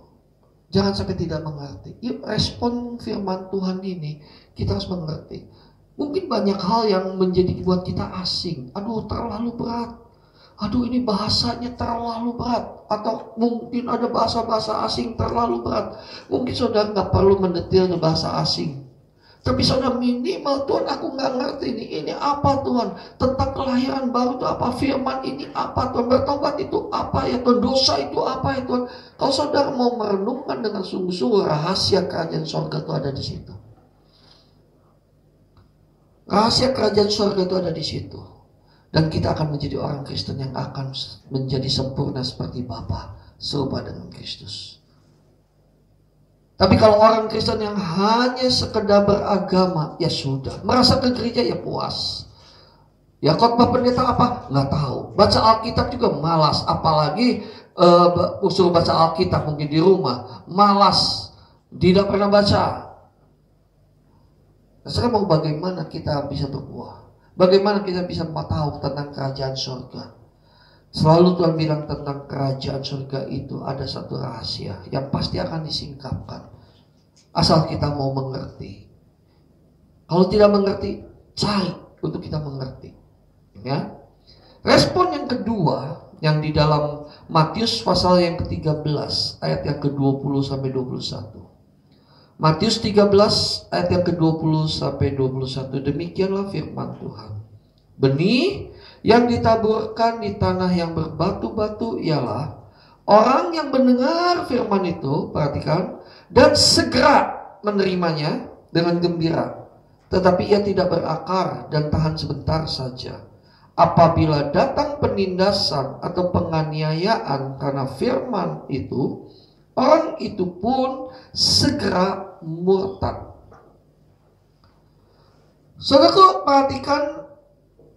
jangan sampai tidak mengerti. Yuk, respon firman Tuhan ini kita harus mengerti. Mungkin banyak hal yang menjadi buat kita asing. Aduh, terlalu berat. Aduh, ini bahasanya terlalu berat. Atau mungkin ada bahasa-bahasa asing terlalu berat. Mungkin saudara nggak perlu mendetil bahasa asing. Tapi saudara, minimal Tuhan aku nggak ngerti ini apa Tuhan, tentang kelahiran baru itu apa, firman ini apa Tuhan, bertobat itu apa ya Tuhan, dosa itu apa ya Tuhan. Kalau saudara mau merenungkan dengan sungguh-sungguh, rahasia kerajaan surga itu ada di situ. Rahasia kerajaan surga itu ada di situ. Dan kita akan menjadi orang Kristen yang akan menjadi sempurna seperti Bapa, serupa dengan Kristus. Tapi kalau orang Kristen yang hanya sekedar beragama, ya sudah. Merasa ke gereja, ya puas. Ya khotbah pendeta apa? Nggak tahu. Baca Alkitab juga malas. Apalagi suruh baca Alkitab mungkin di rumah. Malas. Tidak pernah baca. Nah, sekarang mau bagaimana kita bisa berbuah? Bagaimana kita bisa tahu tentang kerajaan surga? Selalu Tuhan bilang tentang kerajaan surga itu ada satu rahasia yang pasti akan disingkapkan. Asal kita mau mengerti. Kalau tidak mengerti, cari untuk kita mengerti. Ya. Respon yang kedua yang di dalam Matius pasal yang ke-13 ayat yang ke-20 sampai 21. Matius 13 ayat yang ke-20 sampai 21. Demikianlah firman Tuhan. Benih yang ditaburkan di tanah yang berbatu-batu ialah orang yang mendengar firman itu, perhatikan, dan segera menerimanya dengan gembira. Tetapi ia tidak berakar dan tahan sebentar saja. Apabila datang penindasan atau penganiayaan karena firman itu, orang itu pun segera murtad. Saudaraku, perhatikan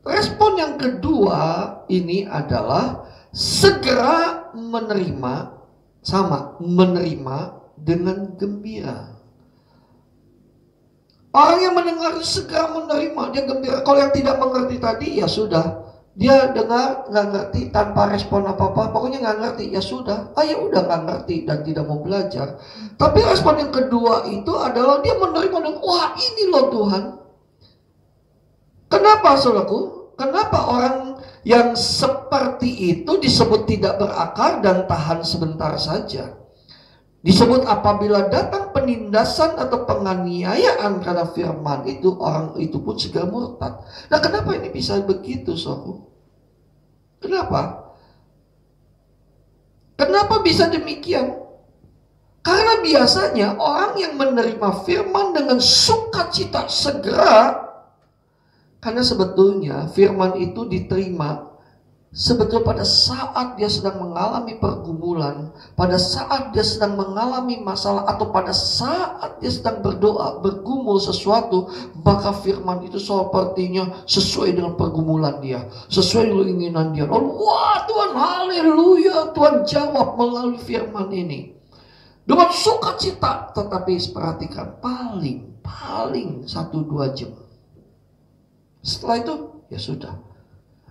respon yang kedua ini adalah segera menerima, sama menerima dengan gembira. Orang yang mendengar segera menerima, dia gembira. Kalau yang tidak mengerti tadi, ya sudah, dia dengar nggak ngerti tanpa respon apa-apa, pokoknya nggak ngerti, ya sudah, ya udah nggak ngerti dan tidak mau belajar. Tapi respon yang kedua itu adalah dia menerima dengan, wah ini loh Tuhan. Kenapa saudaraku? Kenapa orang yang seperti itu disebut tidak berakar dan tahan sebentar saja? Disebut apabila datang penindasan atau penganiayaan karena firman itu, orang itu pun segera murtad. Nah, kenapa ini bisa begitu, saudaraku? Kenapa? Kenapa bisa demikian? Karena biasanya orang yang menerima firman dengan sukacita segera, karena sebetulnya firman itu diterima sebetulnya pada saat dia sedang mengalami pergumulan, pada saat dia sedang mengalami masalah, atau pada saat dia sedang berdoa, bergumul sesuatu, maka firman itu sepertinya sesuai dengan pergumulan dia, sesuai dengan keinginan dia. Lalu, wah Tuhan, haleluya, Tuhan jawab melalui firman ini dengan sukacita. Tetapi perhatikan, paling 1-2 jam. Setelah itu, ya sudah.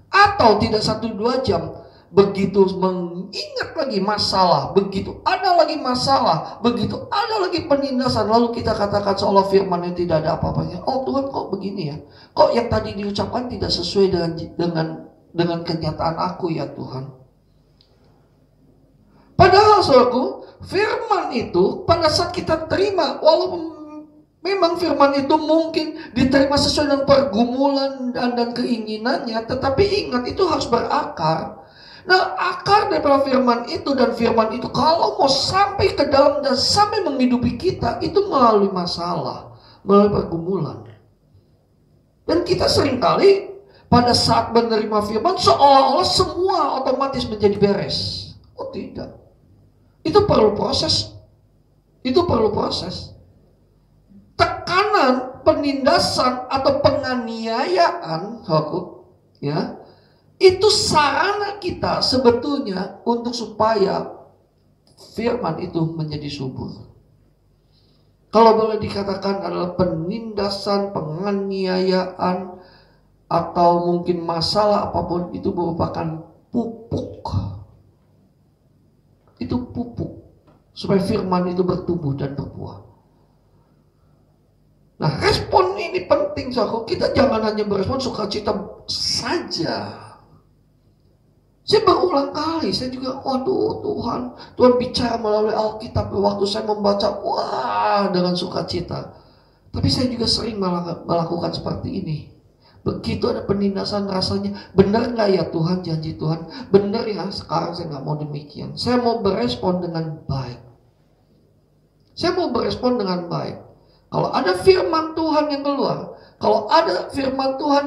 Atau tidak 1-2 jam, begitu mengingat lagi masalah, begitu ada lagi masalah, begitu ada lagi penindasan, lalu kita katakan seolah firman itu tidak ada apa-apanya. Oh Tuhan, kok begini ya? Kok yang tadi diucapkan tidak sesuai dengan kenyataan aku ya Tuhan? Padahal saudaraku, firman itu pada saat kita terima, walaupun memang firman itu mungkin diterima sesuai dengan pergumulan dan keinginannya, tetapi ingat itu harus berakar. Nah, akar daripada firman itu, dan firman itu kalau mau sampai ke dalam dan sampai menghidupi kita, itu melalui masalah, melalui pergumulan. Dan kita seringkali pada saat menerima firman seolah-olah semua otomatis menjadi beres. Oh tidak. Itu perlu proses. Itu perlu proses. Tekanan, penindasan atau penganiayaan, ya, itu sarana kita sebetulnya untuk supaya firman itu menjadi subur. Kalau boleh dikatakan adalah penindasan, penganiayaan, atau mungkin masalah apapun, itu merupakan pupuk. Itu pupuk supaya firman itu bertumbuh dan berbuah. Nah, respon ini penting, saudara. Kita jangan hanya berespon sukacita saja. Saya berulang kali, saya juga, waduh Tuhan bicara melalui Alkitab. Waktu saya membaca, wah dengan sukacita. Tapi saya juga sering melakukan seperti ini. Begitu ada penindasan rasanya, benar nggak ya Tuhan, janji Tuhan? Benar ya, sekarang saya nggak mau demikian. Saya mau berespon dengan baik. Saya mau berespon dengan baik. Kalau ada firman Tuhan yang keluar, kalau ada firman Tuhan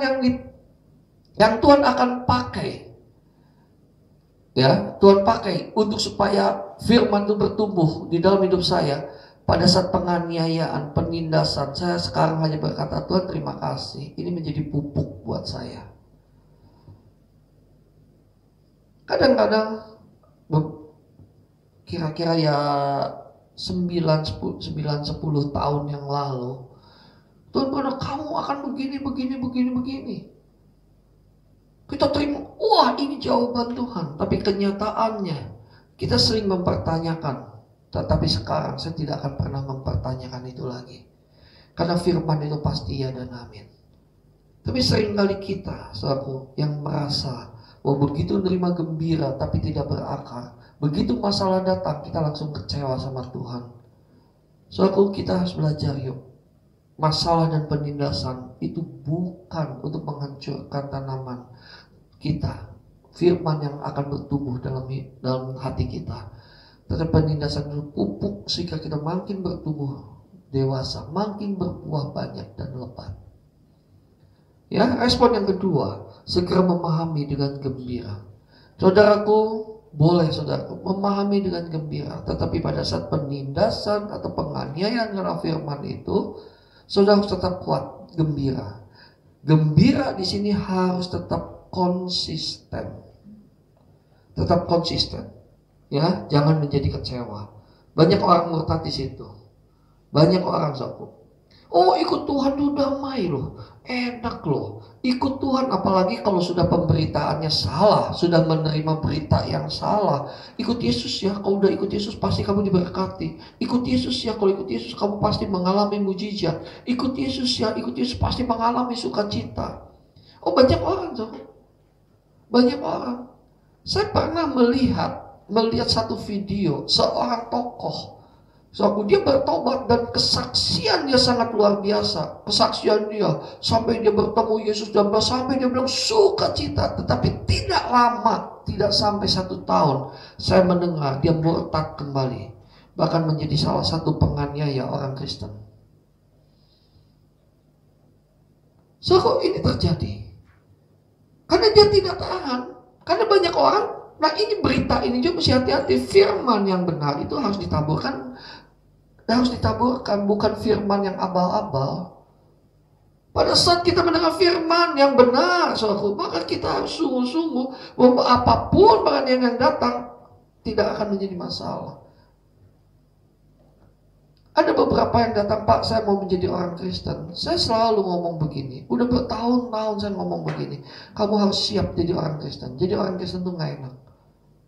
yang Tuhan akan pakai, ya Tuhan pakai untuk supaya firman itu bertumbuh di dalam hidup saya. Pada saat penganiayaan, penindasan, saya sekarang hanya berkata, Tuhan terima kasih, ini menjadi pupuk buat saya. Kadang-kadang kira-kira ya 9-10 tahun yang lalu, Tuhan berkata, kamu akan begini. Kita terima, wah ini jawaban Tuhan. Tapi kenyataannya, kita sering mempertanyakan. Tetapi sekarang saya tidak akan pernah mempertanyakan itu lagi. Karena firman itu pasti ya dan amin. Tapi seringkali kita, saudaraku, yang merasa bahwa begitu menerima gembira tapi tidak berakar. Begitu masalah datang, kita langsung kecewa sama Tuhan. Saudaraku, kita harus belajar yuk. Masalah dan penindasan itu bukan untuk menghancurkan tanaman kita. Firman yang akan bertumbuh dalam hati kita. Tetapi penindasan itu pupuk sehingga kita makin bertumbuh dewasa, makin berbuah banyak dan lebat. Ya, respon yang kedua, segera memahami dengan gembira. Saudaraku, boleh saudaraku memahami dengan gembira, tetapi pada saat penindasan atau penganiayaan karena firman itu, saudara harus tetap kuat, gembira. Gembira di sini harus tetap konsisten. Tetap konsisten. Ya, jangan menjadi kecewa. Banyak orang murtad di situ. Banyak orang saudaraku. Oh, ikut Tuhan itu damai loh. Enak loh. Ikut Tuhan apalagi kalau sudah pemberitaannya salah, sudah menerima berita yang salah. Ikut Yesus ya, kalau udah ikut Yesus pasti kamu diberkati. Ikut Yesus ya, kalau ikut Yesus kamu pasti mengalami mujizat. Ikut Yesus ya, ikut Yesus pasti mengalami sukacita. Oh, banyak orang saudaraku. Banyak orang. Saya pernah melihat satu video seorang tokoh. So, dia bertobat dan kesaksian dia sangat luar biasa. Kesaksian dia sampai dia bertemu Yesus dan sampai dia bilang sukacita. Tetapi tidak lama, tidak sampai 1 tahun, saya mendengar dia murtad kembali. Bahkan menjadi salah satu penganiaya orang Kristen. So, kok ini terjadi? Karena dia tidak tahan. Karena banyak orang. Nah, ini berita ini juga mesti hati-hati. Firman yang benar itu harus ditaburkan. Bukan firman yang abal-abal. Pada saat kita mendengar firman yang benar, saudaraku, maka kita harus sungguh-sungguh bahwa apapun penganiayaan yang datang tidak akan menjadi masalah. Ada beberapa yang datang, Pak, saya mau menjadi orang Kristen. Saya selalu ngomong begini. Udah bertahun-tahun saya ngomong begini. Kamu harus siap jadi orang Kristen. Jadi orang Kristen itu gak enak.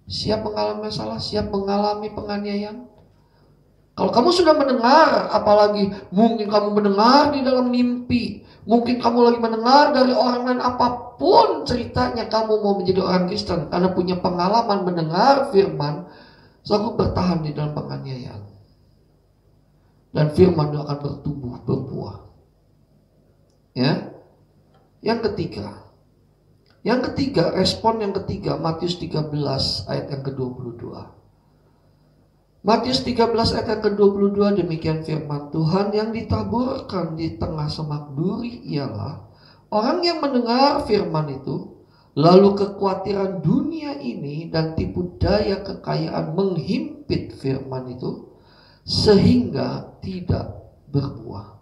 Siap mengalami masalah, siap mengalami penganiayaan. Kalau kamu sudah mendengar, apalagi mungkin kamu mendengar di dalam mimpi, mungkin kamu lagi mendengar dari orang lain, apapun ceritanya kamu mau menjadi orang Kristen karena punya pengalaman mendengar firman, selalu bertahan di dalam penganiayaan. Dan firman itu akan bertumbuh, berbuah. Ya. Yang ketiga, respon yang ketiga, Matius 13 ayat yang ke-22. Matius 13 ayat yang ke-22, demikian firman Tuhan, yang ditaburkan di tengah semak duri ialah orang yang mendengar firman itu, lalu kekhawatiran dunia ini dan tipu daya kekayaan menghimpit firman itu, sehingga tidak berbuah.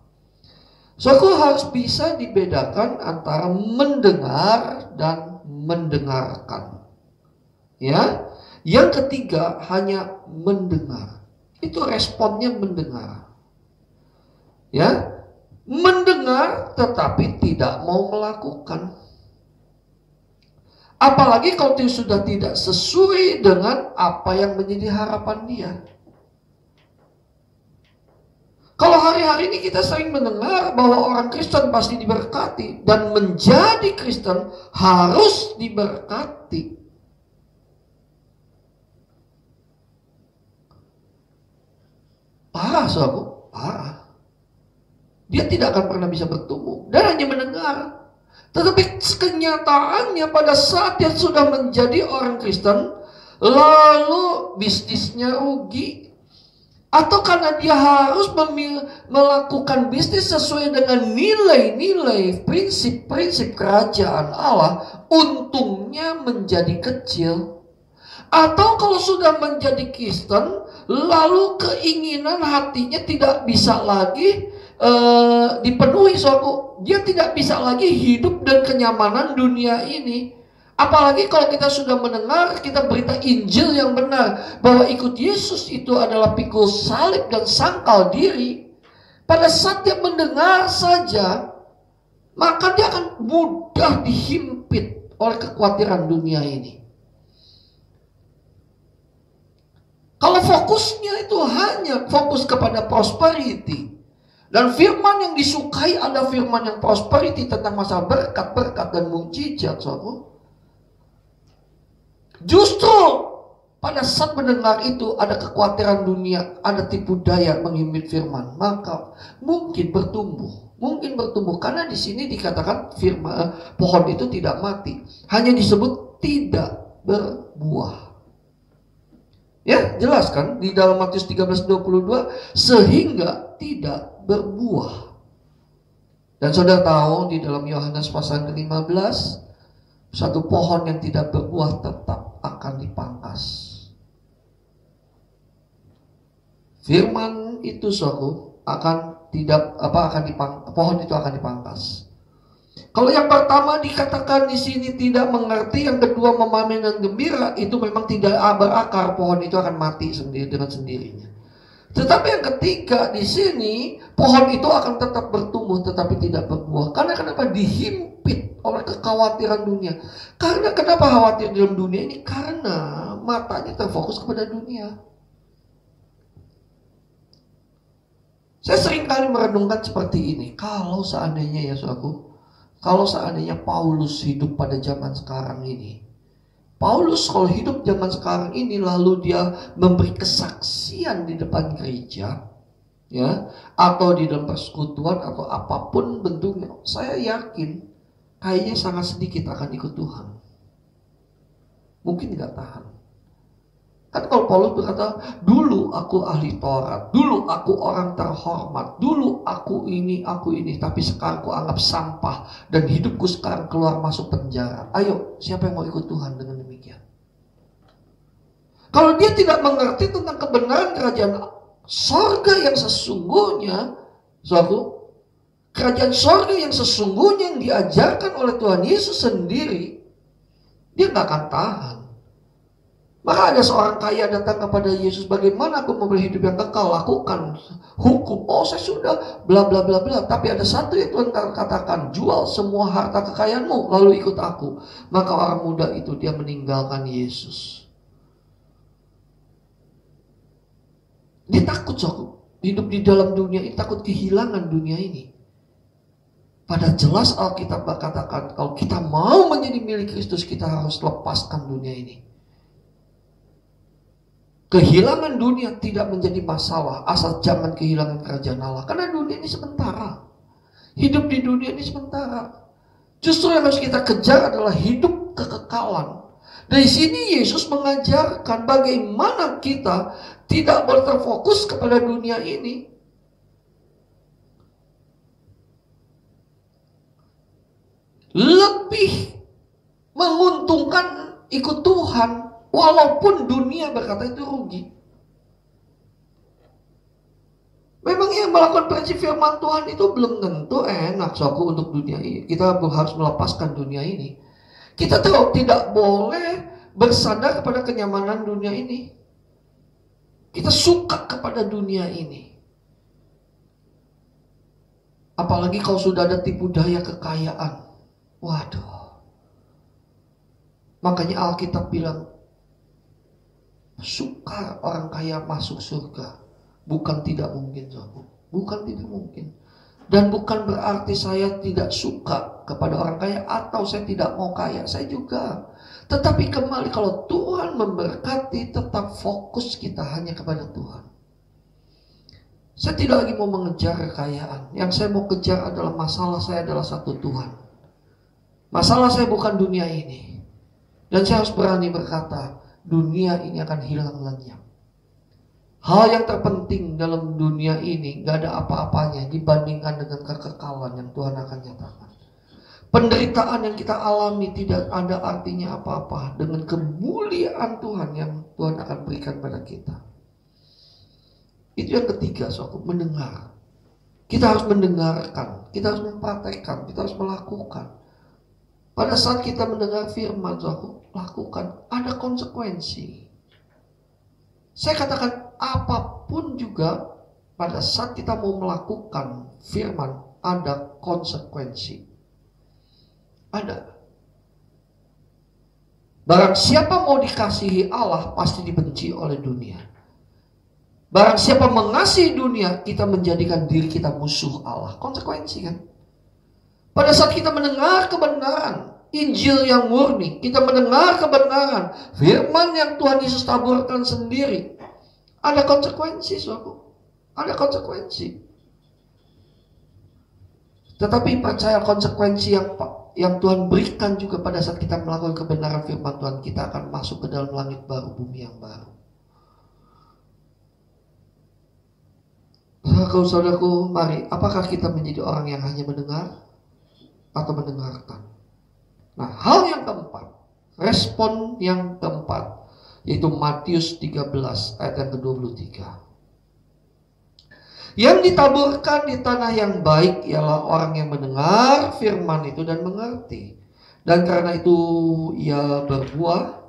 Saudara, harus bisa dibedakan antara mendengar dan mendengarkan. Ya. Yang ketiga hanya mendengar. Itu responnya mendengar. Ya. Mendengar tetapi tidak mau melakukan. Apalagi kalau sudah tidak sesuai dengan apa yang menjadi harapan dia. Kalau hari-hari ini kita sering mendengar bahwa orang Kristen pasti diberkati dan menjadi Kristen harus diberkati. Parah, saudaraku, parah. dia tidak akan pernah bisa bertumbuh dan hanya mendengar. Tetapi kenyataannya pada saat dia sudah menjadi orang Kristen, lalu bisnisnya rugi, atau karena dia harus melakukan bisnis sesuai dengan nilai-nilai, prinsip-prinsip kerajaan Allah, untungnya menjadi kecil. Atau kalau sudah menjadi Kristen, lalu keinginan hatinya tidak bisa lagi dipenuhi, suatu dia tidak bisa lagi hidup dan kenyamanan dunia ini. Apalagi kalau kita sudah mendengar kita berita Injil yang benar, bahwa ikut Yesus itu adalah pikul salib dan sangkal diri. Pada saat dia mendengar saja, maka dia akan mudah dihimpit oleh kekhawatiran dunia ini. Kalau fokusnya itu hanya fokus kepada prosperity, dan firman yang disukai ada firman yang prosperity tentang masa berkat-berkat dan mukjizat, saudara. Justru pada saat mendengar itu ada kekhawatiran dunia, ada tipu daya menghimpit firman, maka mungkin bertumbuh karena di sini dikatakan firman pohon itu tidak mati, hanya disebut tidak berbuah. Ya, jelas kan di dalam Matius 13:22, sehingga tidak berbuah. Dan saudara tahu di dalam Yohanes pasal ke-15, satu pohon yang tidak berbuah tetap akan dipangkas. Firman itu pohon itu akan dipangkas. Kalau yang pertama dikatakan di sini tidak mengerti, yang kedua memahami dan gembira, itu memang tidak berakar, pohon itu akan mati sendiri dengan sendirinya. Tetapi yang ketiga di sini, pohon itu akan tetap bertumbuh tetapi tidak berbuah. Karena kenapa? Dihimpit oleh kekhawatiran dunia. Karena kenapa khawatir dalam dunia ini? Karena matanya terfokus kepada dunia. Saya sering kali merenungkan seperti ini. Kalau seandainya ya saudaraku, kalau seandainya Paulus hidup pada zaman sekarang ini, Paulus kalau hidup zaman sekarang ini lalu dia memberi kesaksian di depan gereja, ya, atau di dalam persekutuan atau apapun bentuknya, saya yakin kayaknya sangat sedikit akan ikut Tuhan. Mungkin nggak tahan. Kan kalau Paulus berkata, dulu aku ahli Taurat, dulu aku orang terhormat, dulu aku ini, tapi sekarang aku anggap sampah dan hidupku sekarang keluar masuk penjara. Ayo, siapa yang mau ikut Tuhan dengan demikian? Kalau dia tidak mengerti tentang kebenaran kerajaan sorga yang sesungguhnya, suatu kerajaan sorga yang sesungguhnya yang diajarkan oleh Tuhan Yesus sendiri, dia nggak akan tahan. Maka ada seorang kaya datang kepada Yesus, bagaimana aku memberi hidup yang kekal, lakukan hukum. Oh, saya sudah bla bla bla bla. Tapi ada satu yang Tuhan katakan, jual semua harta kekayaanmu lalu ikut aku. Maka orang muda itu dia meninggalkan Yesus. Dia takut hidup di dalam dunia ini, takut kehilangan dunia ini. Pada jelas Alkitab berkatakan, kalau kita mau menjadi milik Kristus, kita harus lepaskan dunia ini. Kehilangan dunia tidak menjadi masalah, asal jangan kehilangan kerajaan Allah. Karena dunia ini sementara. Hidup di dunia ini sementara. Justru yang harus kita kejar adalah hidup kekekalan. Dari sini Yesus mengajarkan bagaimana kita tidak boleh terfokus kepada dunia ini. Lebih menguntungkan ikut Tuhan. Walaupun dunia berkata itu rugi. Memang yang melakukan prinsip firman Tuhan itu belum tentu enak untuk dunia ini. Kita harus melepaskan dunia ini. Kita tahu tidak boleh bersandar kepada kenyamanan dunia ini. Kita suka kepada dunia ini. Apalagi kalau sudah ada tipu daya kekayaan. Waduh. Makanya Alkitab bilang, sukar orang kaya masuk surga. Bukan tidak mungkin, bukan tidak mungkin. Dan bukan berarti saya tidak suka kepada orang kaya atau saya tidak mau kaya. Saya juga. Tetapi kembali kalau Tuhan memberkati, tetap fokus kita hanya kepada Tuhan. Saya tidak lagi mau mengejar kekayaan. Yang saya mau kejar adalah masalah saya adalah satu Tuhan. Masalah saya bukan dunia ini. Dan saya harus berani berkata, dunia ini akan hilang lenyap. Hal yang terpenting dalam dunia ini gak ada apa-apanya dibandingkan dengan kekekalan yang Tuhan akan nyatakan. Penderitaan yang kita alami tidak ada artinya apa-apa dengan kemuliaan Tuhan yang Tuhan akan berikan pada kita. Itu yang ketiga, saudara, mendengar. Kita harus mendengarkan, kita harus mempraktekkan, kita harus melakukan. Pada saat kita mendengar firman, saudara, lakukan. Ada konsekuensi. Saya katakan apapun juga pada saat kita mau melakukan firman, ada konsekuensi. Ada. Barang siapa mau dikasihi Allah pasti dibenci oleh dunia. Barang siapa mengasihi dunia, kita menjadikan diri kita musuh Allah. Konsekuensi kan? Pada saat kita mendengar kebenaran, Injil yang murni, kita mendengar kebenaran, firman yang Tuhan Yesus taburkan sendiri, ada konsekuensi, saudara. Ada konsekuensi. Tetapi percaya konsekuensi yang Tuhan berikan juga pada saat kita melakukan kebenaran firman Tuhan, kita akan masuk ke dalam langit baru, bumi yang baru. Saudaraku, mari, apakah kita menjadi orang yang hanya mendengar atau mendengarkan? Nah, hal yang keempat, respon yang keempat, yaitu Matius 13 ayat yang ke-23. Yang ditaburkan di tanah yang baik ialah orang yang mendengar firman itu dan mengerti. Dan karena itu ia berbuah.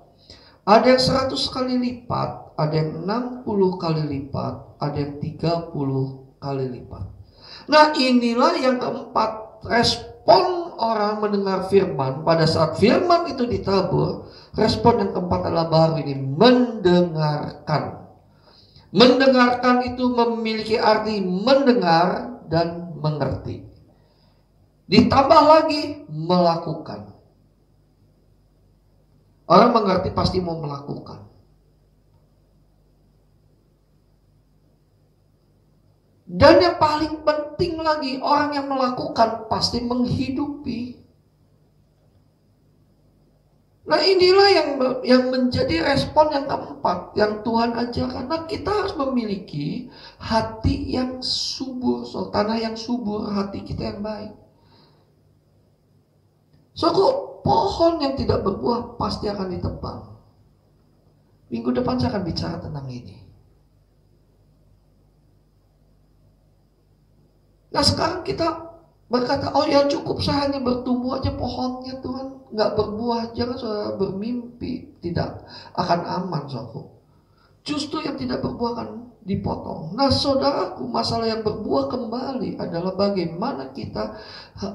Ada yang 100 kali lipat, ada yang 60 kali lipat, ada yang 30 kali lipat. Nah, inilah yang keempat, respon orang mendengar firman. Pada saat firman itu ditabur, respon yang keempat adalah baru ini, mendengarkan. Mendengarkan itu memiliki arti mendengar dan mengerti. Ditambah lagi melakukan. Orang mengerti pasti mau melakukan. Dan yang paling penting lagi, orang yang melakukan pasti menghidupi. Nah, inilah yang menjadi respon yang keempat yang Tuhan ajarkan. Nah, kita harus memiliki hati yang subur, tanah yang subur, hati kita yang baik. Pohon yang tidak berbuah pasti akan ditebang. Minggu depan saya akan bicara tentang ini. Nah, sekarang kita berkata, oh ya cukup, saya hanya bertumbuh aja pohonnya Tuhan, nggak berbuah. Jangan saudara bermimpi tidak akan aman, saudara. Justru yang tidak berbuah akan dipotong. Nah, saudaraku, masalah yang berbuah kembali adalah bagaimana kita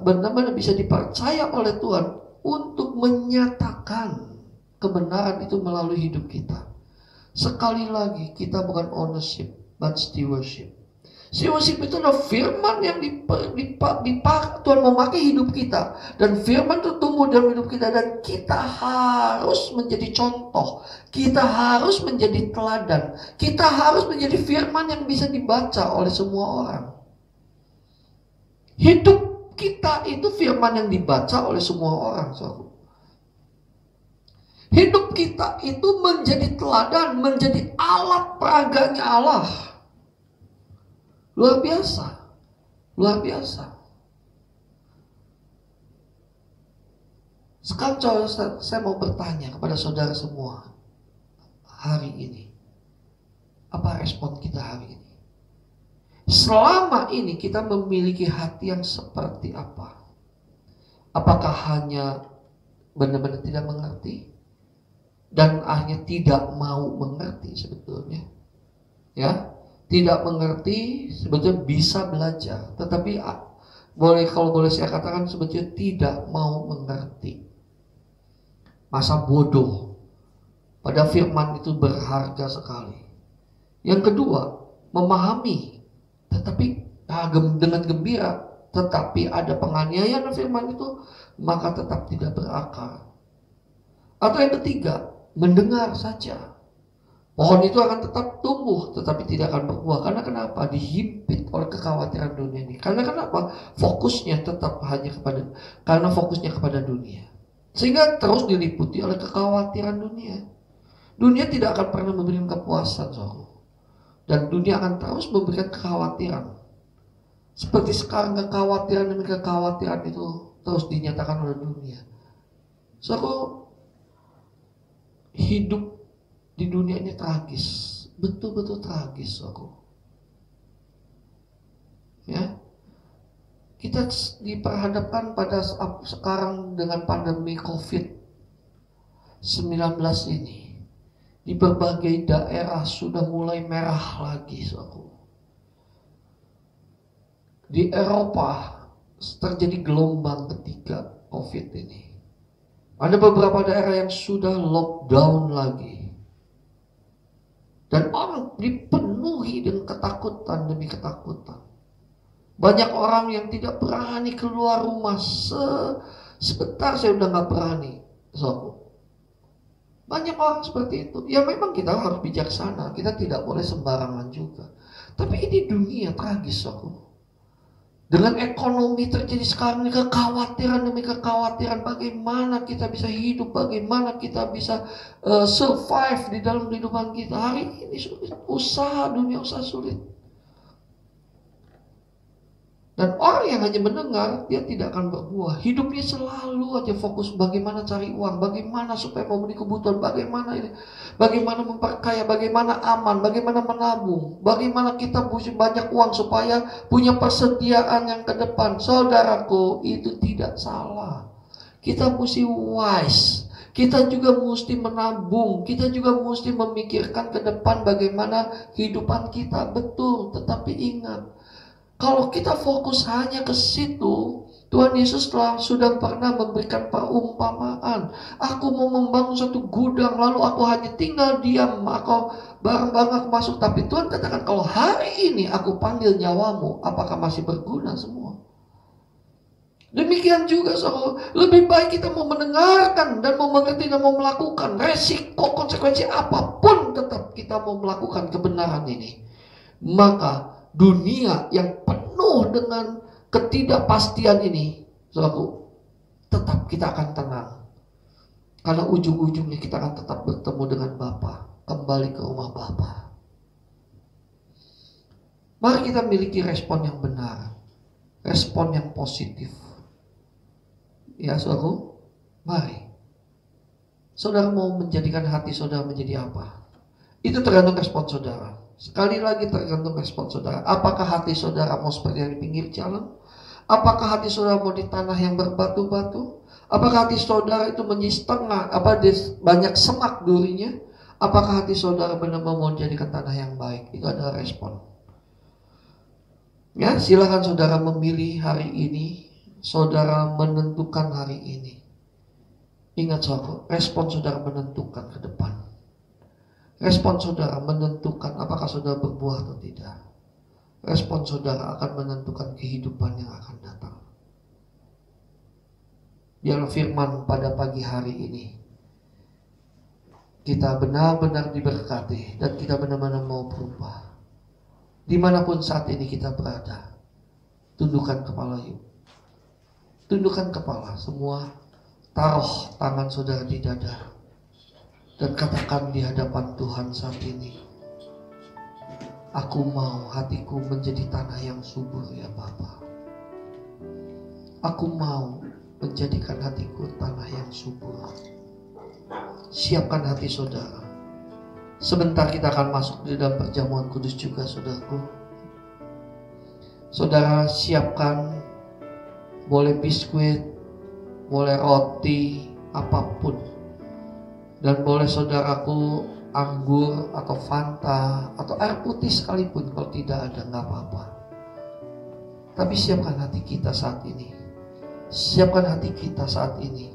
benar-benar bisa dipercaya oleh Tuhan untuk menyatakan kebenaran itu melalui hidup kita. Sekali lagi, kita bukan ownership, but stewardship. Stewardship itu adalah firman yang Tuhan memakai hidup kita. Dan firman itu tumbuh dalam hidup kita. Dan kita harus menjadi contoh. Kita harus menjadi teladan. Kita harus menjadi firman yang bisa dibaca oleh semua orang. Hidup kita itu firman yang dibaca oleh semua orang, saudara. Hidup kita itu menjadi teladan, menjadi alat peraganya Allah. Luar biasa. Luar biasa. Sekarang saya mau bertanya kepada saudara semua hari ini. Apa respon kita hari ini? Selama ini kita memiliki hati yang seperti apa? Apakah hanya benar-benar tidak mengerti? Dan akhirnya tidak mau mengerti sebetulnya? Ya, tidak mengerti sebetulnya bisa belajar, tetapi kalau boleh saya katakan sebetulnya tidak mau mengerti. Masa bodoh. Pada firman itu berharga sekali. Yang kedua, memahami, tetapi dengan gembira, tetapi ada penganiayaan firman itu, maka tetap tidak berakar. Atau yang ketiga, mendengar saja, Pohon itu akan tetap tumbuh, tetapi tidak akan berbuah. Karena kenapa? Dihimpit oleh kekhawatiran dunia ini. Karena kenapa? Fokusnya tetap hanya kepada dunia. Sehingga terus diliputi oleh kekhawatiran dunia. Dunia tidak akan pernah memberikan kepuasan, saudara. Dan dunia akan terus memberikan kekhawatiran. Seperti sekarang kekhawatiran demi kekhawatiran itu terus dinyatakan oleh dunia. Saudara, hidup di dunia ini tragis, betul-betul tragis, aku. Ya, kita diperhadapkan pada sekarang dengan pandemi COVID-19 ini. Di berbagai daerah sudah mulai merah lagi, aku. Di Eropa terjadi gelombang ketiga COVID ini. Ada beberapa daerah yang sudah lockdown lagi. Dan orang dipenuhi dengan ketakutan demi ketakutan. Banyak orang yang tidak berani keluar rumah. Sebentar saya udah gak berani. Banyak orang seperti itu. Ya memang kita harus bijaksana. Kita tidak boleh sembarangan juga. Tapi ini dunia tragis, aku. Dengan ekonomi terjadi sekarang ini kekhawatiran demi kekhawatiran, bagaimana kita bisa hidup, bagaimana kita bisa survive di dalam kehidupan kita. Hari ini sulit, dunia usaha sulit. Dan orang yang hanya mendengar, dia tidak akan berbuah. Hidupnya selalu aja fokus bagaimana cari uang, bagaimana supaya memenuhi kebutuhan, bagaimana memperkaya, bagaimana aman, bagaimana menabung, bagaimana kita punya banyak uang supaya punya persediaan yang ke depan. Saudaraku, itu tidak salah. Kita mesti wise. Kita juga mesti menabung. Kita juga mesti memikirkan ke depan bagaimana kehidupan kita. Betul, tetapi ingat, kalau kita fokus hanya ke situ, Tuhan Yesus sudah pernah memberikan perumpamaan. Aku mau membangun satu gudang, lalu aku hanya tinggal diam, aku barang-barang aku masuk. Tapi Tuhan katakan, kalau hari ini aku panggil nyawamu, apakah masih berguna semua? Demikian juga, saudara, lebih baik kita mau mendengarkan dan mau mengerti dan mau melakukan. Resiko, konsekuensi apapun, tetap kita mau melakukan kebenaran ini. Maka dunia yang penuh dengan ketidakpastian ini, saudaraku, tetap kita akan tenang. Karena ujung-ujungnya kita akan tetap bertemu dengan Bapa, kembali ke rumah Bapa. Mari kita miliki respon yang benar, respon yang positif. Ya, saudaraku, mari. Saudara mau menjadikan hati saudara menjadi apa? Itu tergantung respon saudara. Sekali lagi tergantung respon saudara. Apakah hati saudara mau seperti yang di pinggir jalan? Apakah hati saudara mau di tanah yang berbatu-batu? Apakah hati saudara itu menjadi setengah, banyak semak durinya? Apakah hati saudara benar-benar mau menjadikan tanah yang baik? Itu adalah respon. Ya, silakan saudara memilih hari ini. Saudara menentukan hari ini. Ingat, saudara, respon saudara menentukan ke depan. Respon saudara menentukan apakah saudara berbuah atau tidak. Respon saudara akan menentukan kehidupan yang akan datang. Biarlah firman pada pagi hari ini kita benar-benar diberkati dan kita benar-benar mau berubah. Dimanapun saat ini kita berada, tundukkan kepala yuk. Tundukkan kepala semua, taruh tangan saudara di dada. Dan katakan di hadapan Tuhan saat ini, aku mau hatiku menjadi tanah yang subur ya Bapa. Aku mau menjadikan hatiku tanah yang subur. Siapkan hati saudara. Sebentar kita akan masuk di dalam perjamuan kudus juga, saudaraku. Saudara siapkan, boleh biskuit, boleh roti, apapun. Dan boleh saudaraku anggur atau Fanta atau air putih sekalipun, kalau tidak ada nggak apa-apa. Tapi siapkan hati kita saat ini. Siapkan hati kita saat ini.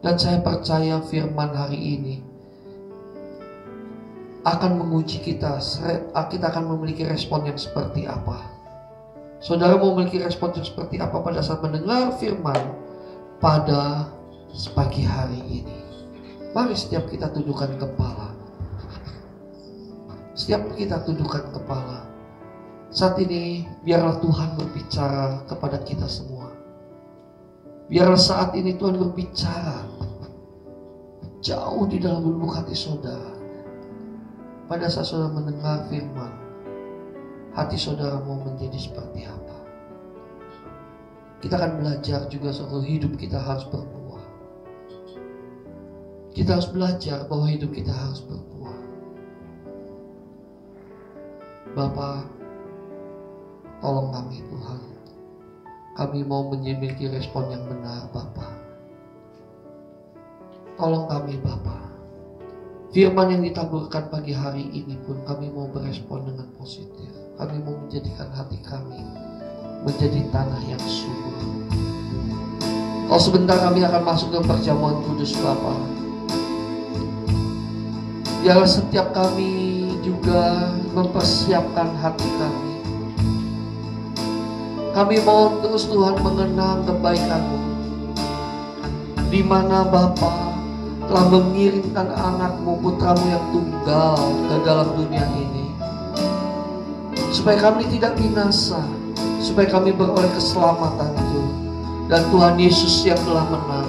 Dan saya percaya firman hari ini akan menguji kita. Kita akan memiliki respon yang seperti apa. Saudara mau memiliki respon yang seperti apa pada saat mendengar firman pada pagi hari ini. Mari setiap kita tundukkan kepala. Setiap kita tundukkan kepala. Saat ini biarlah Tuhan berbicara kepada kita semua. Biarlah saat ini Tuhan berbicara jauh di dalam lubuk hati saudara. Pada saat saudara mendengar firman, hati saudara mau menjadi seperti apa? Kita akan belajar juga soal hidup kita harus berbuah. Kita harus belajar bahwa hidup kita harus berbuah. Bapa, tolong kami Tuhan. Kami mau memiliki respon yang benar Bapa. Tolong kami Bapa. Firman yang ditaburkan pagi hari ini pun kami mau berespon dengan positif. Kami mau menjadikan hati kami menjadi tanah yang subur. Kalau sebentar kami akan masuk ke perjamuan kudus Bapa. Biarlah setiap kami juga mempersiapkan hati kami. Kami mau terus Tuhan mengenang kebaikan-Mu, di mana Bapa telah mengirimkan anak-Mu, putra-Mu yang tunggal ke dalam dunia ini, supaya kami tidak binasa, supaya kami beroleh keselamatan itu. Dan Tuhan Yesus yang telah menang,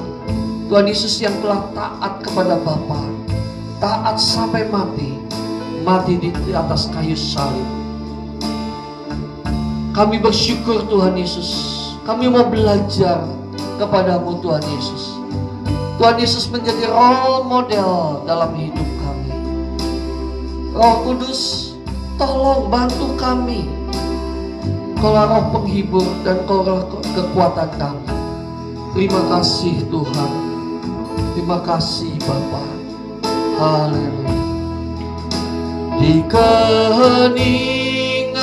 Tuhan Yesus yang telah taat kepada Bapa, taat sampai mati, mati di atas kayu salib. Kami bersyukur Tuhan Yesus, kami mau belajar kepada-Mu Tuhan Yesus. Tuhan Yesus menjadi role model dalam hidup kami. Roh Kudus, tolong bantu kami. Kaulah roh penghibur dan Kaulah kekuatan kami. Terima kasih Tuhan. Terima kasih Bapa. Haleluya. Di keheningan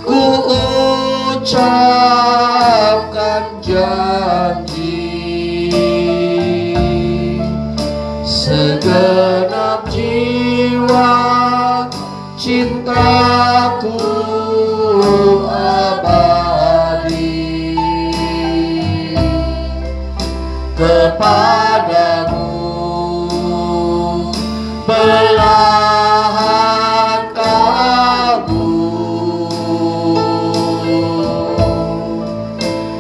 ku ucapkan janji, segenap jiwa cintaku abadi kepadamu, belahan kabur,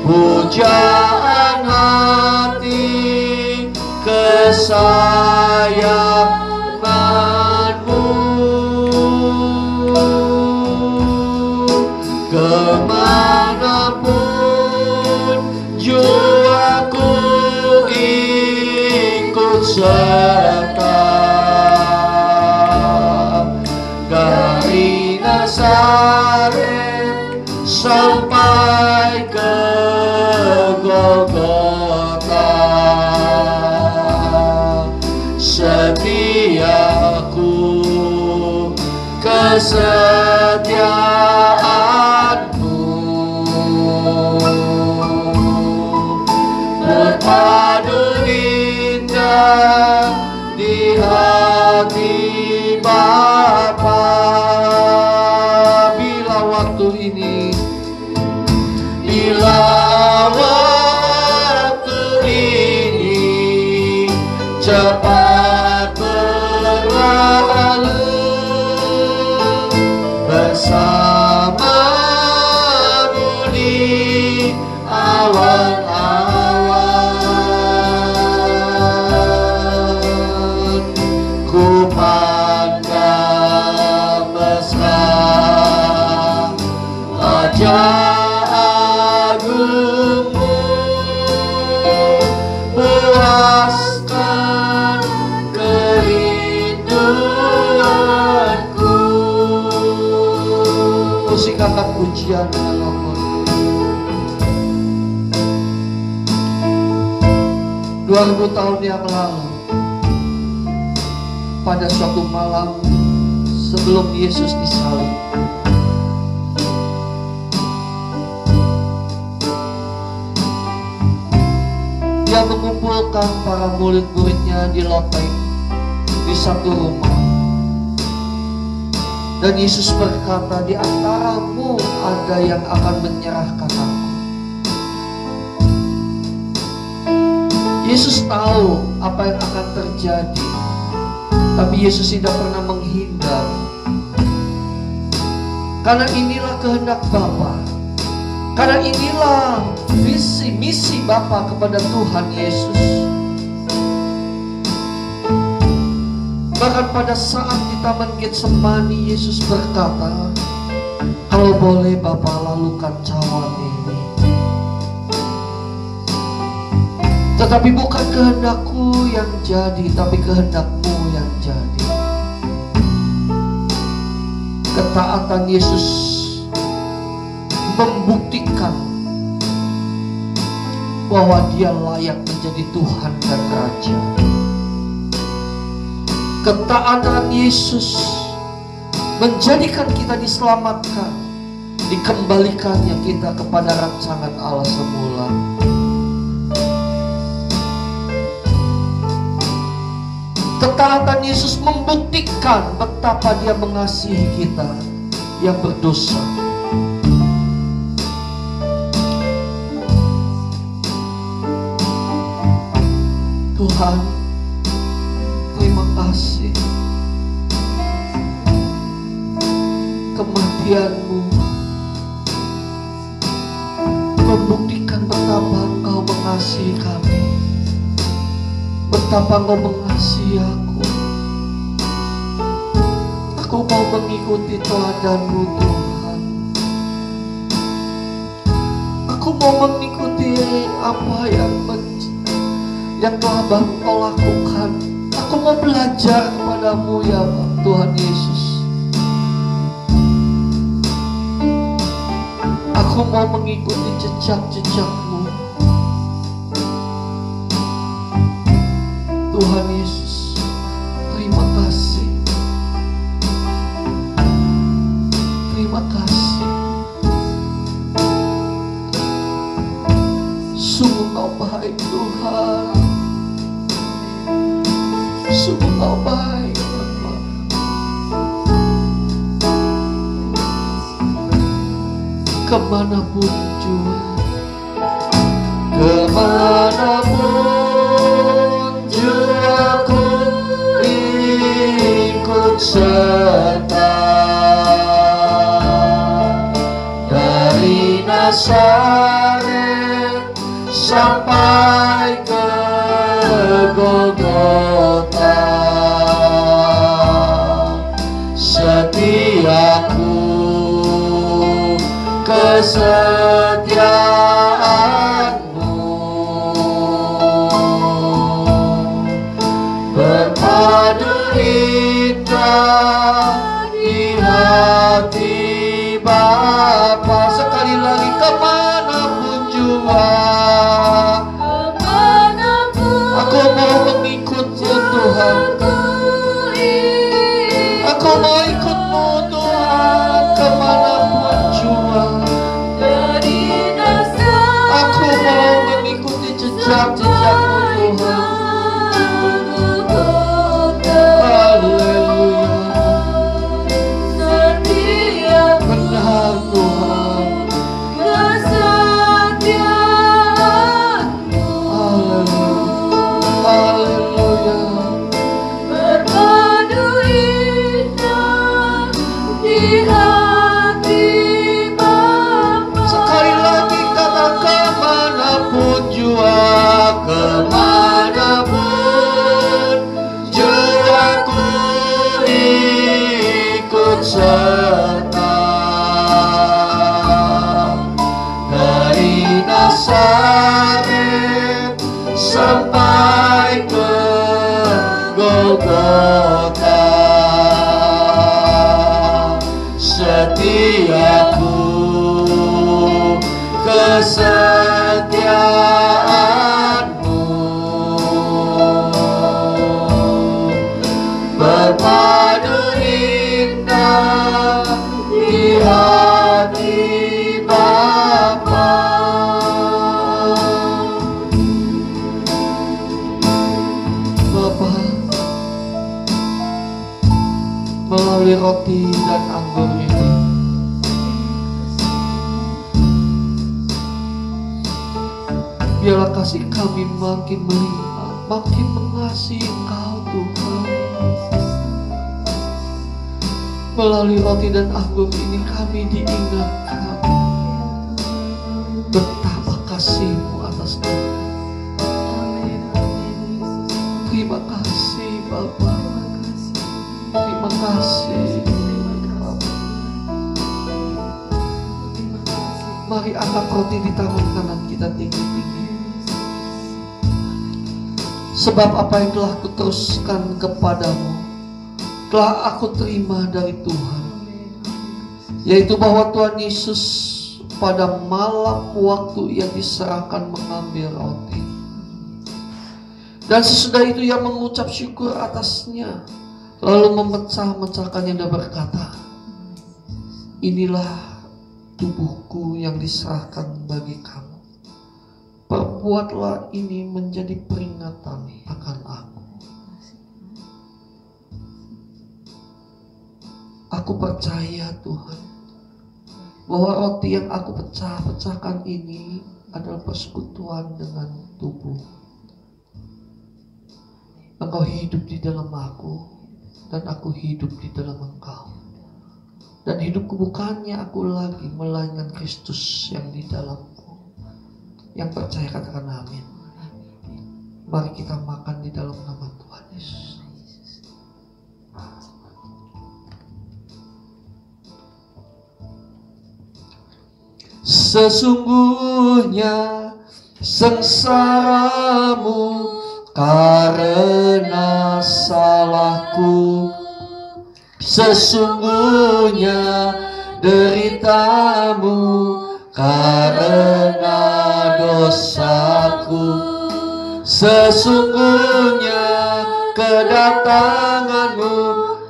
pujaan hati kesayanganmu, kemanapun jiwaku ikut serta, dari Nazaret sampai ke Golgota. Setiaku, kesetiaanmu berpadu indah di hati Bapa. Bila waktu ini, bila waktu ini cepat berlalu, bersamamu di awan-awan, ku pandang mesra wajah agungmu, puaskan kerinduanku. Musikkan pujian dengan Roh. 2000 tahun yang lalu, pada suatu malam sebelum Yesus disalib, Dia mengumpulkan para murid-muridnya di loteng di satu rumah. Dan Yesus berkata, di antaramu ada yang akan menyerahkan aku. Yesus tahu apa yang akan terjadi, Tapi Yesus tidak pernah menghindar. Karena inilah kehendak Bapa. Karena inilah visi misi Bapa kepada Tuhan Yesus. Bahkan pada saat di Taman Getsemani, Yesus berkata, kalau boleh Bapa, lalukan cawan ini. Tetapi bukan kehendakku yang jadi, tapi kehendakmu yang jadi. Ketaatan Yesus membuktikan bahwa Dia layak menjadi Tuhan dan Raja. Ketaatan Yesus menjadikan kita diselamatkan, dikembalikannya kita kepada rancangan Allah semula. Ketaatan Yesus membuktikan betapa Dia mengasihi kita yang berdosa. Tuhan, terima kasih. Kematian-Mu membuktikan betapa Engkau mengasihi kami, betapa Engkau mengasihi aku. Aku mau mengikuti teladan-Mu, Tuhan. Aku mau mengikuti apa yang telah Engkau lakukan. Aku mau belajar kepadamu ya Tuhan Yesus. Aku mau mengikuti jejak-jejak-Mu, Tuhan Yesus. Terima kasih. Terima kasih. Sungguh Engkau baik, Tuhan. Sungguh Engkau baik, Bapa. Kemanapun jua, kemanapun jiwaku ikut serta, dari Nazaret sampai ke Golgota. Setiaku, kesetiaan-Mu berpadu indah di hati Bapa. Sekali lagi, kemanapun jua, aku mau mengikut-Mu, Tuhan. Aku mau ikut-Mu, Tuhan, kemanapun jua. Aku mau mengikuti jejak-jejak-Mu, Tuhan. Haleluya. Benar, Tuhan. Haleluya. Berpadu indah di hati Bapa. Sekali lagi kata, kemanapun jua, kemanapun jiwaku ikut serta, dari Nazaret sampai ke Golgota. Setiaku, kesetiaan-Mu berpadu indah di hati Bapa. Bapa, melalui roti dan anggur ini, biarlah kasih kami makin melimpah, makin mengasihi Engkau, Tuhan. Melalui roti dan anggur ini kami diingatkan betapa kasih-Mu atas kami. Terima kasih Bapa. Terima kasih Bapa. Mari angkat roti di tangan kanan kita tinggi-tinggi. Sebab apa yang telah kuteruskan kepadamu telah aku terima dari Tuhan, yaitu bahwa Tuhan Yesus pada malam waktu Ia diserahkan mengambil roti, dan sesudah itu Ia mengucap syukur atasnya, lalu memecah-mecahkannya dan berkata, inilah tubuhku yang diserahkan bagi kamu. Perbuatlah ini menjadi peringatan akan aku. Aku percaya Tuhan bahwa roti yang aku pecahkan ini adalah persekutuan dengan tubuh. Engkau hidup di dalam aku dan aku hidup di dalam Engkau. Dan hidupku bukannya aku lagi, melainkan Kristus yang di dalamku. Yang percaya katakan amin. Mari kita makan di dalam nama Tuhan Yesus. Sesungguhnya sengsaramu karena salahku, sesungguhnya deritamu karena dosaku, sesungguhnya kedatanganmu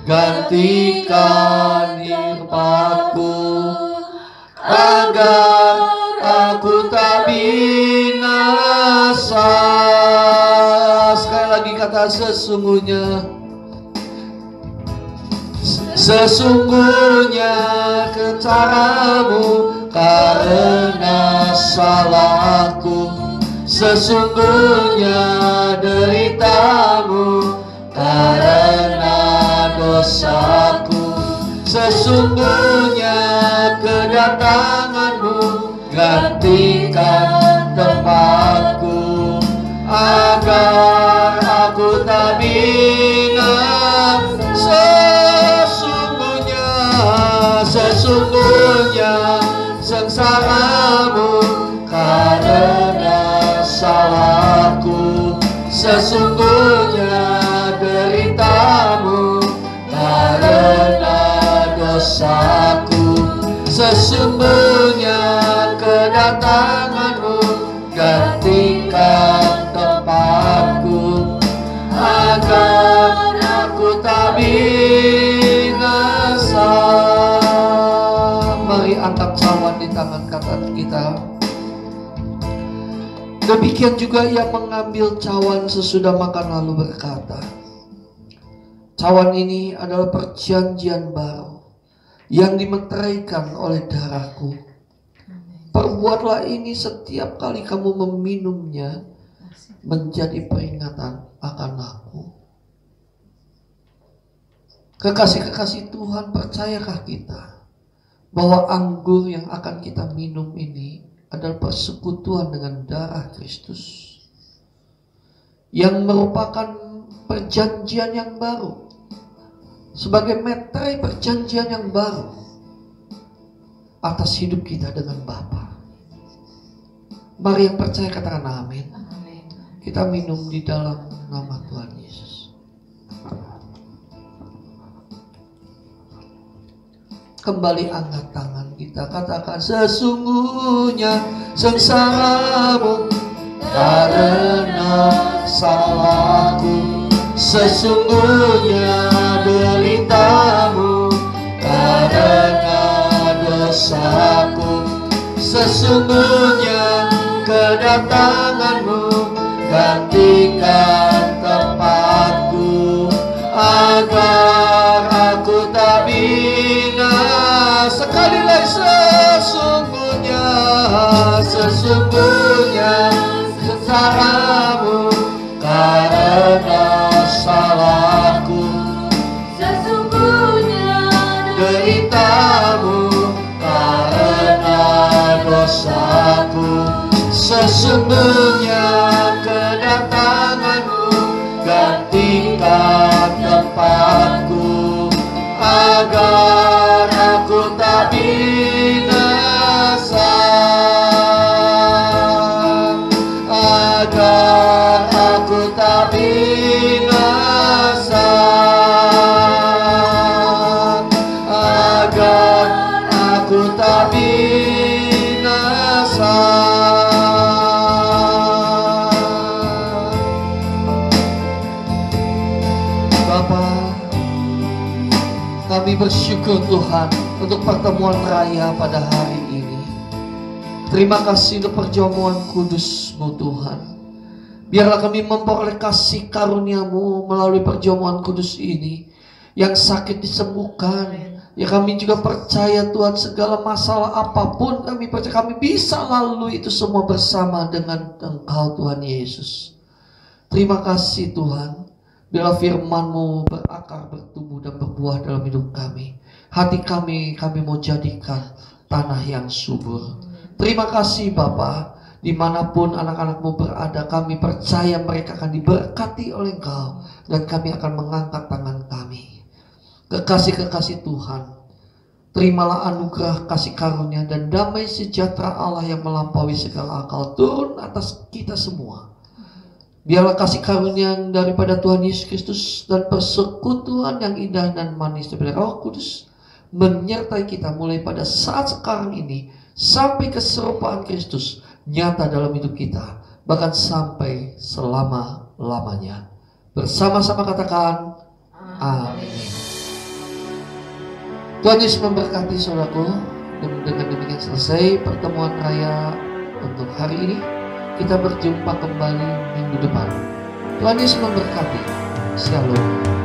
gantikan hirupku, agar aku tak binasa. Sekali lagi kata sesungguhnya. Sesungguhnya kecaramu karena salahku, sesungguhnya deritamu karena dosaku, sesungguhnya kedatanganmu gantikan tempatku, agar aku tak binasa. Sesungguhnya sengsaramu karena salahku, sesungguhnya deritamu karena dosaku, sesungguhnya kedatanganmu gantikan tempatku, agar aku tak binasa. Mari angkat cawan di tangan kanan kita. Demikian juga Ia mengambil cawan sesudah makan lalu berkata, cawan ini adalah perjanjian baru yang dimeteraikan oleh darahku. Perbuatlah ini setiap kali kamu meminumnya menjadi peringatan akan aku. Kekasih-kekasih Tuhan, percayakah kita bahwa anggur yang akan kita minum ini adalah persekutuan dengan darah Kristus yang merupakan perjanjian yang baru, sebagai meterai perjanjian yang baru atas hidup kita dengan Bapa. Mari yang percaya katakan amin. Kita minum di dalam nama Tuhan Yesus. Kembali angkat tangan kita, katakan sesungguhnya sengsaramu karena salahku, sesungguhnya deritamu karena dosaku, sesungguhnya kedatanganmu gantikan tempatku, agar aku tak binasa. Sekali lagi sesungguhnya sengsaramu karena salahku, sesungguhnya Bapa, kami bersyukur Tuhan untuk pertemuan raya pada hari ini. Terima kasih untuk perjamuan kudus-Mu Tuhan. Biarlah kami memperoleh kasih karunia-Mu melalui perjamuan kudus ini. Yang sakit disembuhkan. Ya kami juga percaya Tuhan, segala masalah apapun kami percaya kami bisa lalui itu semua bersama dengan Engkau Tuhan Yesus. Terima kasih Tuhan. Biarlah firman-Mu berakar, bertumbuh dan berbuah dalam hidup kami. Hati kami mau jadikan tanah yang subur. Terima kasih Bapa. Dimanapun anak-anak-Mu berada, kami percaya mereka akan diberkati oleh Engkau. Dan kami akan mengangkat tangan kami. Kekasih-kekasih Tuhan, terimalah anugerah kasih karunia dan damai sejahtera Allah yang melampaui segala akal turun atas kita semua. Biarlah kasih karunia daripada Tuhan Yesus Kristus dan persekutuan yang indah dan manis daripada Roh Kudus menyertai kita mulai pada saat sekarang ini sampai keserupaan Kristus nyata dalam hidup kita, bahkan sampai selama-lamanya. Bersama-sama katakan amin. Tuhan Yesus memberkati saudaraku. Dan dengan demikian selesai pertemuan raya untuk hari ini. Kita berjumpa kembali minggu depan. Tuhan Yesus memberkati. Shalom.